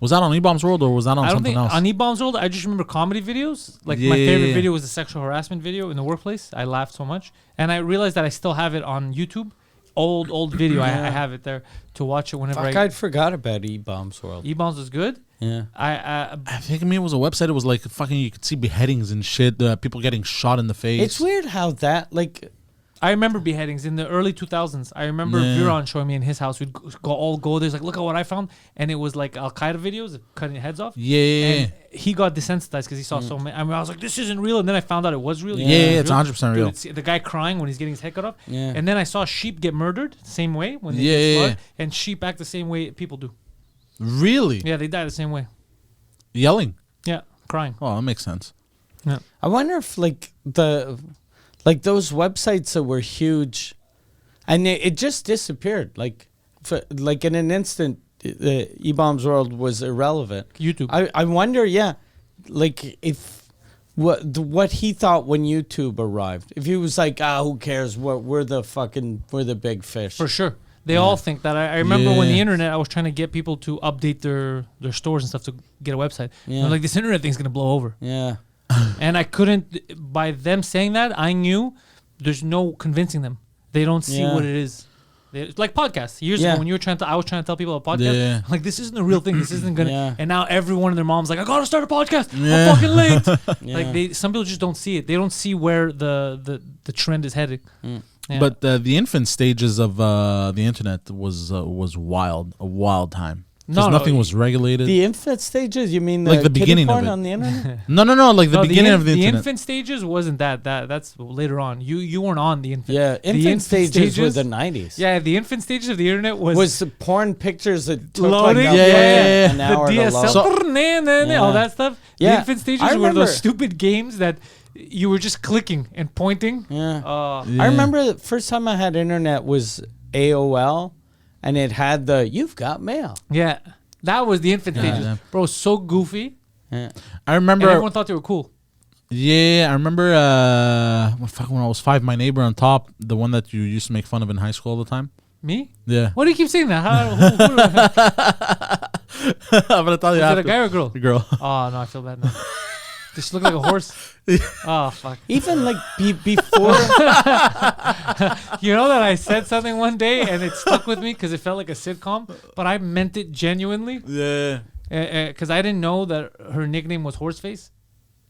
Was that on E-Bombs World or was that on I don't something think else? on E-Bombs World, I just remember comedy videos. Like my favorite video was a sexual harassment video in the workplace. I laughed so much. And I realized that I still have it on YouTube. Old video. I have it there to watch it whenever I forgot about E-Bombs World. E-Bombs was good. Yeah. I think it was a website. It was like fucking, you could see beheadings and shit. People getting shot in the face. It's weird how that, like... I remember beheadings in the early 2000s. I remember Viron showing me in his house. We'd go there. Like, look at what I found. And it was like Al Qaeda videos of cutting heads off. Yeah. And he got desensitized because he saw so many. I mean, I was like, this isn't real. And then I found out it was real. Yeah, it's 100% real. Dude, the guy crying when he's getting his head cut off. Yeah. And then I saw sheep get murdered the same way when they get slaughtered. And sheep act the same way people do. Really? Yeah, they die the same way. Yelling? Yeah, crying. Oh, that makes sense. Yeah. I wonder if those websites that were huge, and it just disappeared. Like in an instant, the E-Bombs World was irrelevant. YouTube. I wonder, like if what he thought when YouTube arrived. If he was like, who cares? We're the big fish. For sure. They all think that. I remember when the internet, I was trying to get people to update their stores and stuff to get a website. Yeah. I'm like, this internet thing's going to blow over. Yeah. And I couldn't, by them saying that, I knew there's no convincing them. They don't see what it is. It's like podcasts. Years ago, when I was trying to tell people about podcasts, I'm like, this isn't a real thing. This isn't going to. And now everyone and their mom's like, I got to start a podcast. I'm fucking late. Like, some people just don't see it. They don't see where the trend is heading. Yeah. But the infant stages of the internet was wild, a wild time. Because nothing was regulated. The infant stages, you mean like the beginning porn of it on the internet? No, like the beginning of the internet. The infant stages wasn't that. That's later on. You weren't on the infant. Yeah, infant stages were the 90s. Yeah, the infant stages of the internet was porn pictures that took loading. like an hour the DSL, to load. all that stuff. Yeah. The infant stages were those stupid games that you were just clicking and pointing. Yeah. I remember the first time I had internet was AOL. And it had the "You've got mail." Yeah, that was the infant stages, bro. So goofy. Yeah. I remember. And everyone thought they were cool. Yeah, I remember. When I was 5, my neighbor on top, the one that you used to make fun of in high school all the time. Me? Yeah. Why do you keep saying that? I'm gonna tell you. Was it a guy or a girl? A girl. Oh no, I feel bad now. Does she look like a horse? Oh fuck! Even like before, you know that I said something one day and it stuck with me because it felt like a sitcom, but I meant it genuinely. Yeah. Because I didn't know that her nickname was Horseface.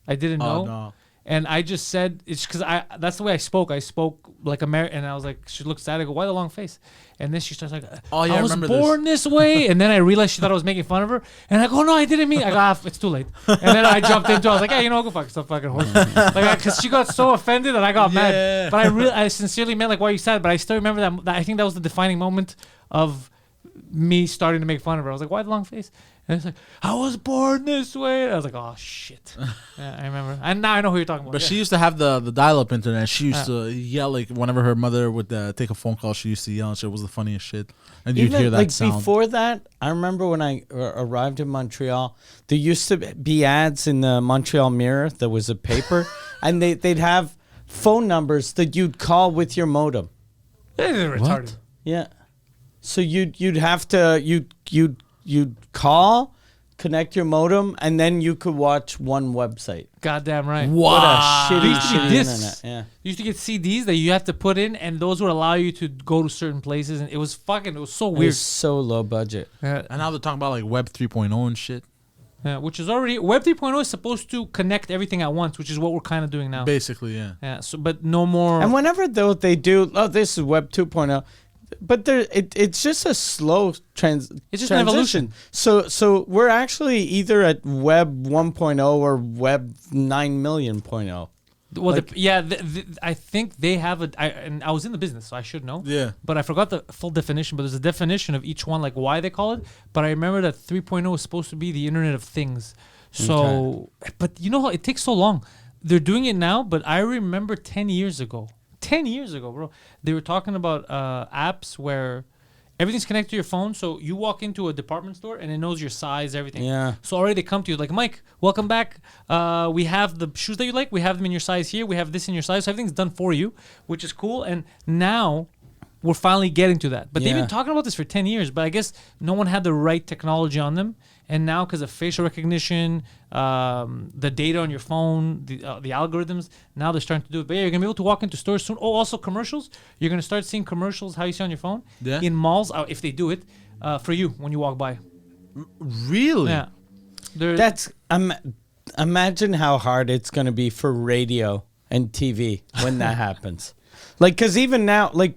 I didn't know. No. And I just said it's because that's the way I spoke. I spoke like American, and I was like, she looked sad. I go, why the long face? And then she starts like, I was born this way. And then I realized she thought I was making fun of her. And I go, no, I didn't mean. I go, it's too late. And then I jumped into. I was like, hey, go fuck yourself, fucking horse. Like, because she got so offended and I got mad. But I sincerely meant like why you said. But I still remember that. I think that was the defining moment of me starting to make fun of her. I was like, why the long face? And it's like, I was born this way. And I was like, oh shit. Yeah, I remember. And now I know who you're talking about. But she used to have the dial-up internet. She used to yell like whenever her mother would take a phone call. She used to yell and shit. It was the funniest shit. And you'd hear that like sound. Before that, I remember when I arrived in Montreal, there used to be ads in the Montreal Mirror. There was a paper, and they'd have phone numbers that you'd call with your modem. This is retarded. Yeah. So you'd have to you'd call, connect your modem, and then you could watch one website. Goddamn right. What a shitty, Used to be shitty discs. internet. Yeah. You used to get CDs that you have to put in, and those would allow you to go to certain places, and it was so It weird. was so low budget. And now they're talking about like Web 3.0 and shit. Yeah, which is already Web 3.0 is supposed to connect everything at once, which is what we're kind of doing now. Basically, yeah. Yeah. So, but no more. And whenever they do, this is Web 2.0, but it's just a slow It's just an evolution. So we're actually either at Web 1.0 or Web 9 million.0. Well, I think they have and I was in the business, so I should know. Yeah. But I forgot the full definition. But there's a definition of each one, like why they call it. But I remember that 3.0 is supposed to be the Internet of Things. So, but you know how it takes so long. They're doing it now, but I remember 10 years ago. 10 years ago, bro. They were talking about apps where everything's connected to your phone. So you walk into a department store and it knows your size, everything. Yeah. So already they come to you like, Mike, welcome back. We have the shoes that you like. We have them in your size here. We have this in your size. So everything's done for you, which is cool. And now we're finally getting to that. But they've been talking about this for 10 years. But I guess no one had the right technology on them. And now, because of facial recognition, the data on your phone, the algorithms, now they're starting to do it. But yeah, you're going to be able to walk into stores soon. Oh, also commercials. You're going to start seeing commercials, how you see on your phone, in malls, if they do it, for you when you walk by. Really? Yeah. That's imagine how hard it's going to be for radio and TV when that happens. Like, because even now, like,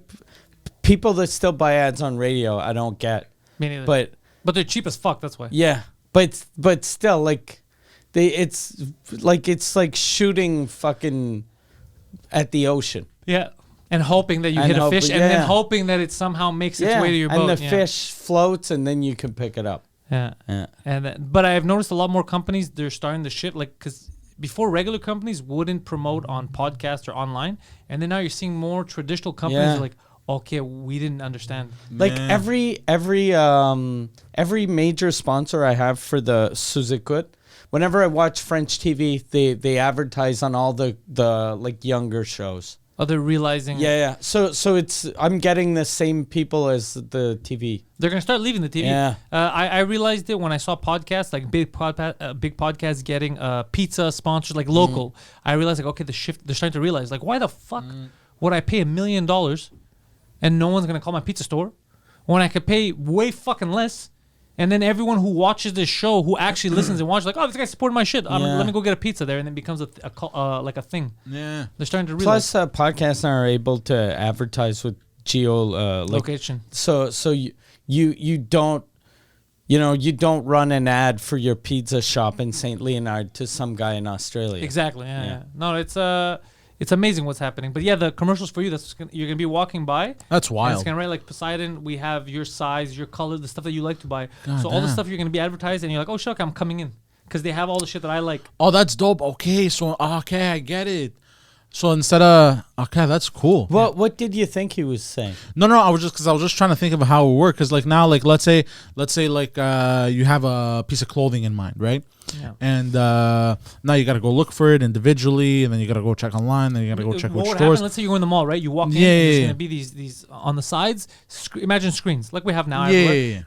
people that still buy ads on radio, I don't get. Me neither. But they're cheap as fuck. That's why. Yeah, but still, like, it's like shooting fucking at the ocean. Yeah, and hoping that you hit a fish, and then hoping that it somehow makes its way to your boat. And the fish floats, and then you can pick it up. Yeah. But I've noticed a lot more companies, they're starting to shift, like, because before regular companies wouldn't promote on podcasts or online, and then now you're seeing more traditional companies are like, okay, we didn't understand. Like every major sponsor I have for the Suzukut, whenever I watch French TV, they advertise on all the like younger shows. Oh, they're realizing. Yeah. So I'm getting the same people as the TV. They're gonna start leaving the TV. Yeah. I realized it when I saw podcasts like big podcasts getting pizza sponsors like local. I realized like, okay, the shift. They're starting to realize like, why the fuck would I pay $1 million and no one's gonna call my pizza store when I could pay way fucking less? And then everyone who watches this show, who actually listens and watches, like, oh, this guy supported my shit. Let me go get a pizza there, and then it becomes like a thing. Yeah, they're starting to realize. Plus, podcasts are able to advertise with geo location. So you don't, you don't run an ad for your pizza shop in St. Leonard to some guy in Australia. Exactly. Yeah. No, it's amazing what's happening. But yeah, the commercials for you, you're going to be walking by. That's wild. It's going to write like, Poseidon, we have your size, your color, the stuff that you like to buy. So all the stuff you're going to be advertised, and you're like, oh, shit, okay, I'm coming in. Because they have all the shit that I like. Oh, that's dope. Okay, I get it. So instead of, okay, that's cool. What did you think he was saying? No, I was just trying to think of how it worked. Because like now, like let's say like you have a piece of clothing in mind, right? Yeah. And now you got to go look for it individually, and then you got to go check online, then you got to go check which stores. Happen, let's say you go in the mall, right? You walk in, and there's going to be these on the sides. Imagine screens like we have now.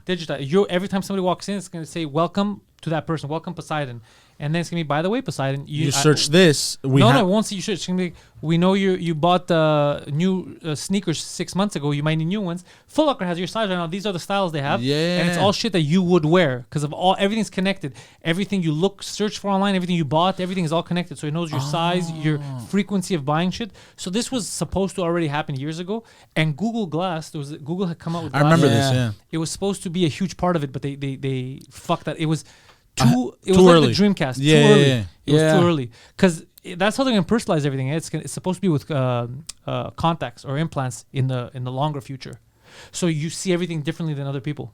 Digital. Every time somebody walks in, it's going to say, welcome to that person, welcome Poseidon. And then it's gonna be, by the way, Poseidon, you search this. It won't see you search. It's gonna be, we know you bought new sneakers 6 months ago. You might need new ones. Foot Locker has your size right now. These are the styles they have. Yeah. And it's all shit that you would wear because of everything's connected. Everything you search for online, everything you bought, everything is all connected. So it knows your size, your frequency of buying shit. So this was supposed to already happen years ago. And Google Glass, Google had come out with Glass. I remember this. Yeah. It was supposed to be a huge part of it, but they fucked that. It was too early. Like the Dreamcast. Too early. It was too early. Because that's how they're going to personalize everything. It's supposed to be with contacts or implants in the longer future. So you see everything differently than other people.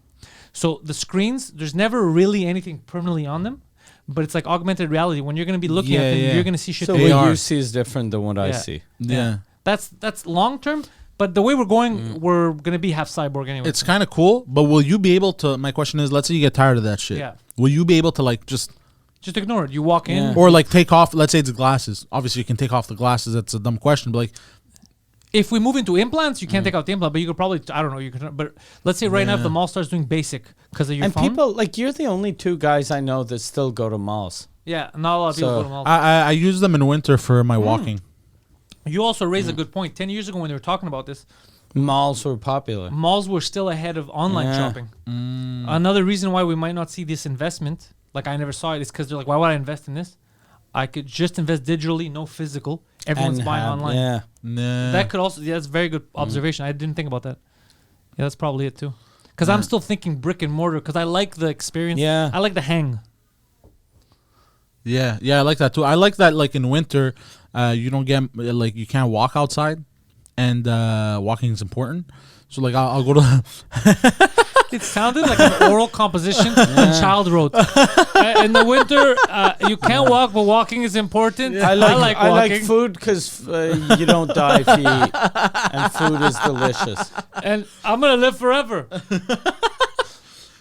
So the screens, there's never really anything permanently on them, but it's like augmented reality. When you're going to be looking at them, you're going to see shit. So what you see is different than what I see. Yeah. That's long term. But the way we're going, we're going to be half cyborg anyway. It's kind of cool, but will you be able to, my question is, let's say you get tired of that shit. Yeah. Will you be able to like just ignore it? You walk in. Or like take off, let's say it's glasses. Obviously you can take off the glasses. That's a dumb question, but like. If we move into implants, you can't take out the implant, but you could probably, I don't know, but let's say right now if the mall starts doing basic because of your phone. And people, like you're the only two guys I know that still go to malls. Yeah, not a lot of people go to malls. I use them in winter for my walking. You also raised a good point. 10 years ago when they were talking about this, malls were popular. Malls were still ahead of online shopping. Another reason why we might not see this investment, like I never saw it, is because they're like, why would I invest in this? I could just invest digitally, no physical. Everyone's buying online. Yeah. That could also, that's a very good observation. I didn't think about that. Yeah, that's probably it too. Because I'm still thinking brick and mortar. Because I like the experience. Yeah. I like the hang. Yeah, I like that too. I like that like in winter, you don't get like you can't walk outside, and walking is important. So like I'll go to. It sounded like an oral composition a child wrote. In the winter, you can't walk, but walking is important. I like I walking. like food because you don't die if you eat, and food is delicious. And I'm gonna live forever.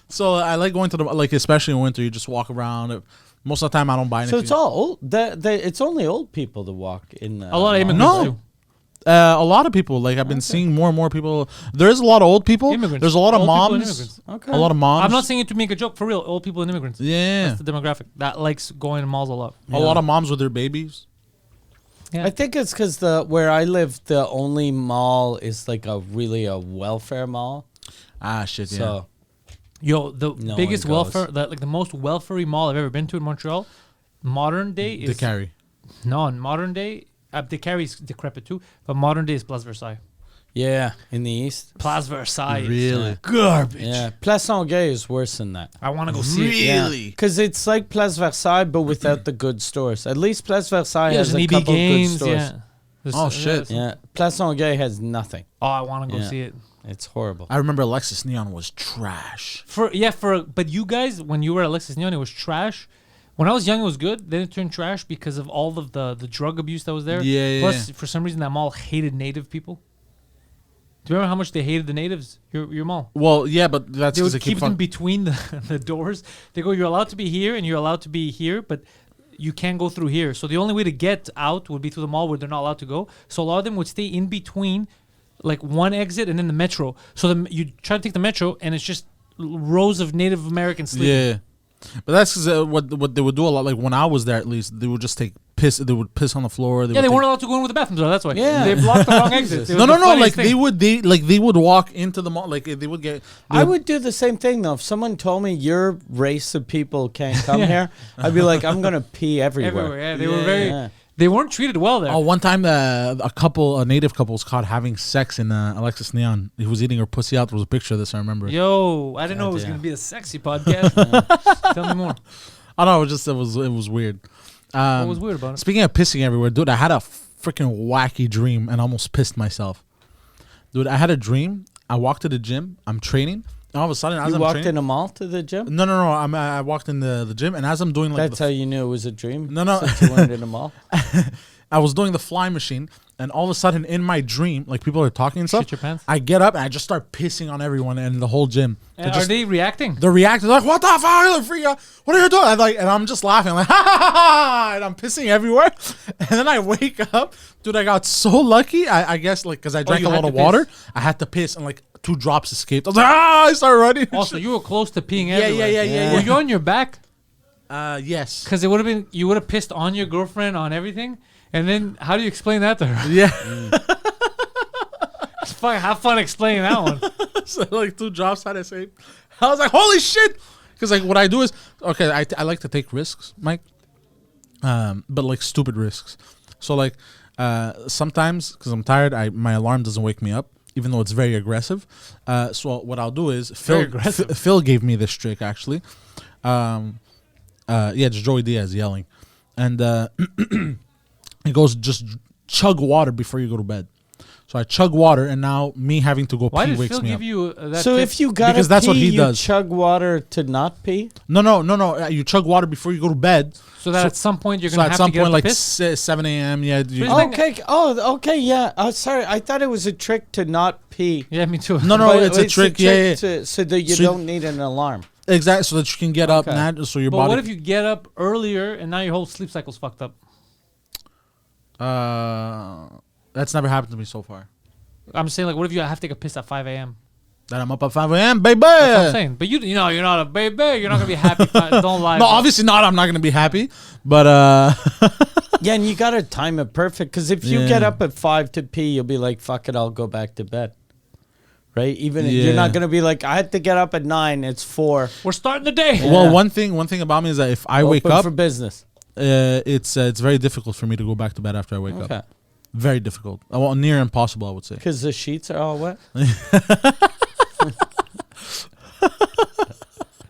So I like going to the like especially in winter. You just walk around. Most of the time I don't buy anything. So it's all old. It's only old people that walk in. A lot of immigrants No. do. A lot of people. Like I've been seeing more and more people. There is a lot of old people. Immigrants. There's a lot of Old people and moms. immigrants. Okay. A lot of moms. I'm not saying it to make a joke. For real, old people and immigrants. Yeah. That's the demographic that likes going to malls a lot. A lot of moms with their babies. Yeah. I think it's because where I live, the only mall is like a welfare mall. Ah, shit. Yeah. So Yo, the No biggest one goes. welfare, like the most welfare mall I've ever been to in Montreal, modern day They is carry. no, in modern day, the carry is decrepit too, but modern day is Place Versailles. yeah, in the east. Place Versailles, is Really? garbage. Yeah, Place Anguille is worse than that. I want to go see it. Really? Because it's like Place Versailles, but without the good stores. At least Place Versailles Yeah, there's has an a EB couple Games. good stores. Yeah. There's- Oh, shit. Yeah, Place Anguille has nothing. Oh, I want to go Yeah. see it. It's horrible. I remember Alexis Neon was trash. But you guys, when you were at Alexis Neon, it was trash. When I was young, it was good. Then it turned trash because of all of the drug abuse that was there. Yeah, Plus, yeah. for some reason, that mall hated native people. Do you remember how much they hated the natives? Your mall. Well, yeah, but that's They because would they keep keep them between the doors. They go, you're allowed to be here and you're allowed to be here, but you can't go through here. So the only way to get out would be through the mall where they're not allowed to go. So a lot of them would stay in between, like one exit and then the metro. So you try to take the metro and it's just rows of Native Americans sleeping. Yeah, but that's because what they would do a lot. Like when I was there, at least they would just take piss. They would piss on the floor. Yeah, would they take- weren't allowed to go in with the bathrooms. That's why. Yeah. They blocked the wrong exit. It was No. the funniest Like thing. they would walk into the mall. Like they would get. I would do the same thing though. If someone told me your race of people can't come here, I'd be like, I'm gonna pee everywhere. Everywhere. Yeah, they were very. Yeah. They weren't treated well there. Oh, one time a native couple was caught having sex in Alexis Neon. He was eating her pussy out. There was a picture of this. I remember. Yo, I didn't know it was Goddamn. gonna be a sexy podcast. Tell me more. I don't know. It was weird. What was weird about it? Speaking of pissing everywhere, dude, I had a freaking wacky dream and almost pissed myself. Dude, I had a dream. I walked to the gym. I'm training. And all of a sudden, as You I'm walked training, in a mall to the gym? No. I walked in the gym, and as I'm doing like That's how you knew it was a dream? No. Since you weren't in a mall? I was doing the fly machine, and all of a sudden in my dream, like people are talking and stuff. Shit your pants? I get up and I just start pissing on everyone in the whole gym. Are they reacting? They're reacting like, "What the fuck, freak out? What are you doing?" And I'm just laughing like, "Ha ha ha ha!" And I'm pissing everywhere. And then I wake up, dude. I got so lucky. I guess like because I drank you a had lot of to water, piss? I had to piss, and like 2 drops escaped. I was like, I started running. Also, you were close to peeing Yeah, everywhere. yeah. Were you on your back? Yes. Because it would have been you would have pissed on your girlfriend on everything, and then how do you explain that to her? Yeah. It's fun. Have fun explaining that one. So like 2 drops had escaped. I was like, holy shit! Because like what I do is okay. I like to take risks, Mike. But like stupid risks. So like sometimes because I'm tired, my alarm doesn't wake me up, even though it's very aggressive. So what I'll do is Very aggressive. Phil gave me this trick actually. It's Joey Diaz yelling, and he goes just chug water before you go to bed. So I chug water, and now me having to go Why pee did wakes Phil me give up. you that? So tip? if you got Because to that's what pee, he you does. chug water to not pee? No. You chug water before you go to bed. so that at some point you're So gonna at have some to get point, up to like piss? 7 a.m. Yeah. You, Here's the thing- Okay. Oh, okay. Yeah. Oh, sorry. I thought it was a trick to not pee. Yeah, me too. no, But it's a trick. Yeah. so that you So you- don't need an alarm. Exactly. So that you can get up, Okay. so your But body. what if you get up earlier and now your whole sleep cycle's fucked up? That's never happened to me so far. I'm saying like, what if you have to take a piss at 5 a.m.? That I'm up at 5 a.m. Baby. That's what I'm saying. But you know, you're not a baby. You're not gonna be happy. Don't lie. No, bro. obviously not. I'm not gonna be happy. But Yeah, and you got to time it perfect because if you Yeah. get up at 5 to pee, you'll be like, fuck it, I'll go back to bed. Right? Even if Yeah. you're not going to be like, I had to get up at 9, it's 4. We're starting the day. Yeah. well, one thing about me is that if I wake Open up, for business. it's very difficult for me to go back to bed after I wake Okay. up. Very difficult. Well, near impossible, I would say. Because the sheets are all wet.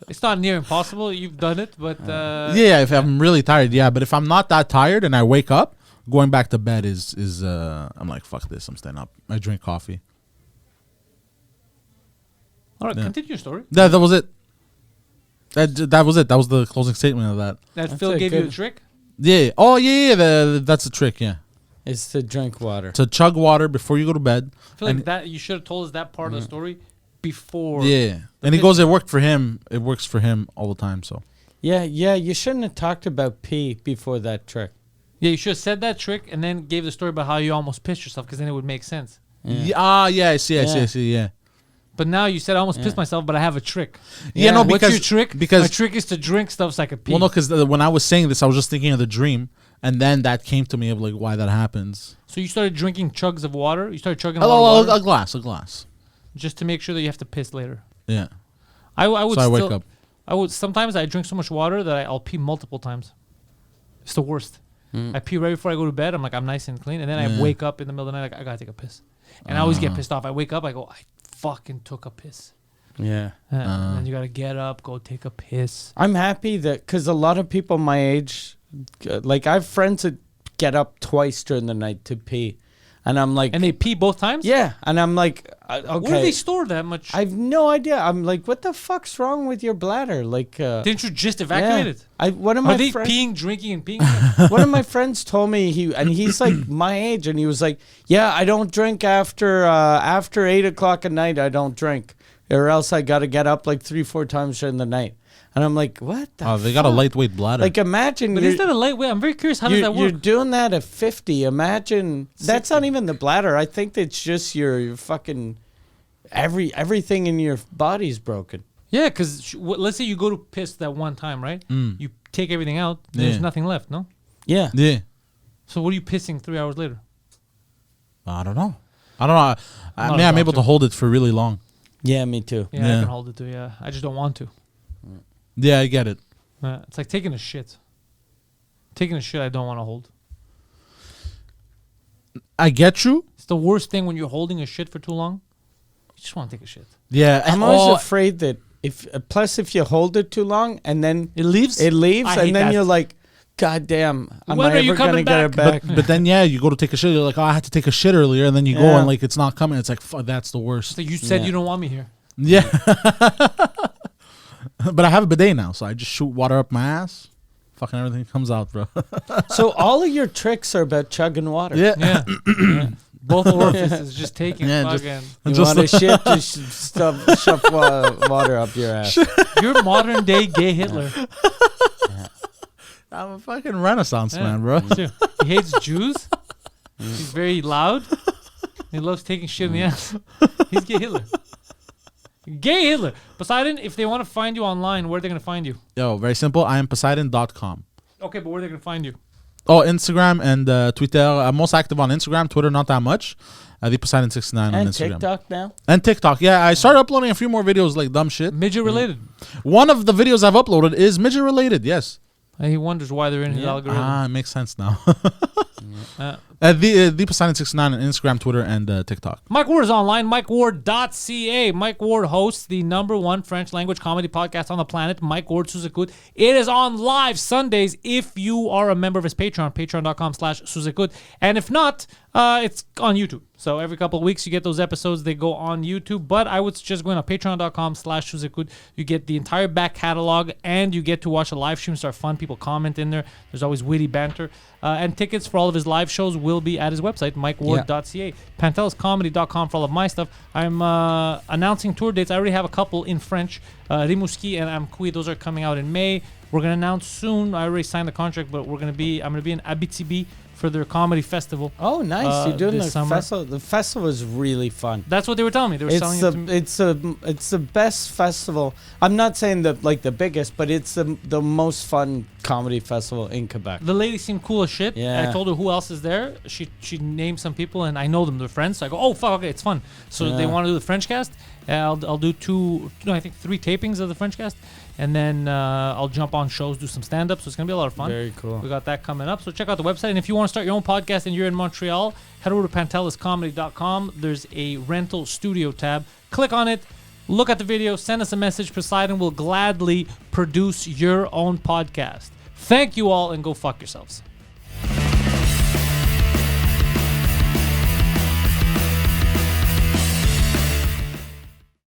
It's not near impossible. You've done it, but Yeah, if I'm really tired, yeah. But if I'm not that tired and I wake up, going back to bed is I'm like, fuck this. I'm staying up. I drink coffee. all right, Yeah. continue your story. That was it. That was it. That was the closing statement of that. That That's Phil a gave you a good- trick. Yeah. Oh yeah. That's a trick. Yeah. It's to drink water. To chug water before you go to bed. I feel like And- that you should have told us that part of the story before. Yeah. And he goes, it worked for him. It works for him all the time. So. Yeah, you shouldn't have talked about pee before that trick. Yeah, you should have said that trick and then gave the story about how you almost pissed yourself because then it would make sense. Yeah. I see. Yeah. But now you said I almost pissed myself, but I have a trick. Yeah. No, What's because your trick? because my trick is to drink stuff so I could pee. well, no, because when I was saying this, I was just thinking of the dream, and then that came to me of like why that happens. So you started drinking chugs of water. You started chugging a lot of water A glass. just to make sure that you have to piss later. Yeah. I would. So I still, wake up. I would sometimes I drink so much water that I'll pee multiple times. It's the worst. I pee right before I go to bed. I'm like I'm nice and clean, and then I Yeah. wake up in the middle of the night. Like, I gotta take a piss, and I always get pissed off. I wake up. I go, I fucking took a piss. Yeah. And then you gotta get up, go take a piss. I'm happy that because a lot of people my age, like I have friends that get up twice during the night to pee, and I'm like, And they pee both times. yeah, and I'm like, Where do okay, they store that much? I have no idea. I'm like, what the fuck's wrong with your bladder? Like, Didn't you just evacuate yeah. it? One of Are my they friends, peeing, drinking, and peeing? one of my friends told me he's like my age, and he was like, yeah, I don't drink after 8 o'clock at night. I don't drink, or else I got to get up like 3-4 times during the night. And I'm like, what? The They got a fuck? lightweight bladder. Like, imagine But you're, is that a lightweight? I'm very curious. How does that you're work? doing that at 50. Imagine that's not even the bladder. I think it's just your fucking everything in your body's broken. Yeah, because let's say you go to piss that one time, right? You take everything out. There's Yeah. nothing left, no? Yeah. yeah. So what are you pissing 3 hours later? I don't know. not a I'm able doctor. to hold it for really long. Yeah, me too. Yeah, I Yeah. can hold it too. Yeah, I just don't want to. Yeah, I get it. It's like taking a shit. Taking a shit, I don't want to hold. I get you. It's the worst thing when you're holding a shit for too long. You just want to take a shit. Yeah. I'm always afraid that if you hold it too long and then It leaves. it I leaves hate and then that. you're like, God damn, am When I are you ever gonna coming get it back? back? But then you go to take a shit. You're like, oh, I had to take a shit earlier, and then you go Yeah. and like it's not coming. It's like, fuck, that's the worst. So you said Yeah. you don't want me here. Yeah. But I have a bidet now, so I just shoot water up my ass. Fucking everything comes out, bro. So all of your tricks are about chugging water. Yeah. Both orifices just taking Yeah, just- fucking. You Just want to shit, just shove water up your ass. You're modern day gay Hitler. I'm a fucking Renaissance Yeah. man, bro. Too. He hates Jews. He's very loud. He loves taking shit in the ass. He's gay Hitler. Gay Hitler. Poseidon, if they want to find you online, where are they going to find you? Yo, very simple. I am Poseidon.com. Okay, but where are they going to find you? Oh, Instagram and Twitter. I'm most active on Instagram. Twitter, not that much. The Poseidon69 on And Instagram. TikTok now. And TikTok. Yeah, I started uploading a few more videos like dumb shit. Midget related. One of the videos I've uploaded is midget related. Yes. And he wonders why they're in his Yeah. algorithm. It makes sense now. Uh, The Poseidon69 on Instagram, Twitter, and TikTok. Mike Ward is online, mikeward.ca. Mike Ward hosts the #1 French language comedy podcast on the planet, Mike Ward Suzekut. It is on live Sundays if you are a member of his Patreon, patreon.com/Suzekut. And if not, it's on YouTube. So every couple of weeks you get those episodes. They go on YouTube. But I would suggest going on patreon.com/Suzekut. You get the entire back catalog and you get to watch the live streams. They're fun. People comment in there. There's always witty banter. And tickets for all of his live shows will be at his website, mikeward.ca. Panteliscomedy.com for all of my stuff. I'm announcing tour dates. I already have a couple in French. Rimouski and Amkoui. Those are coming out in May. We're going to announce soon. I already signed the contract, but I'm going to be in Abitibi for their comedy festival. Oh, nice! You're doing this the summer. festival. The festival is really fun. That's what they were telling me. They were selling it to me. It's the best festival. I'm not saying the biggest, but it's the most fun comedy festival in Quebec. The lady seemed cool as shit. Yeah. I told her who else is there. She named some people, and I know them. They're friends. So I go, oh fuck, okay, it's fun. So Yeah. they want to do the French cast. I'll do 3 tapings of the French cast, and then I'll jump on shows, do some stand up. So it's gonna be a lot of fun. Very cool. We got that coming up. So check out the website. And if you want to start your own podcast and you're in Montreal, head over to panteliscomedy.com. There's a rental studio tab. Click on it. look at the video, send us a message. Poseidon will gladly produce your own podcast. Thank you all, and go fuck yourselves.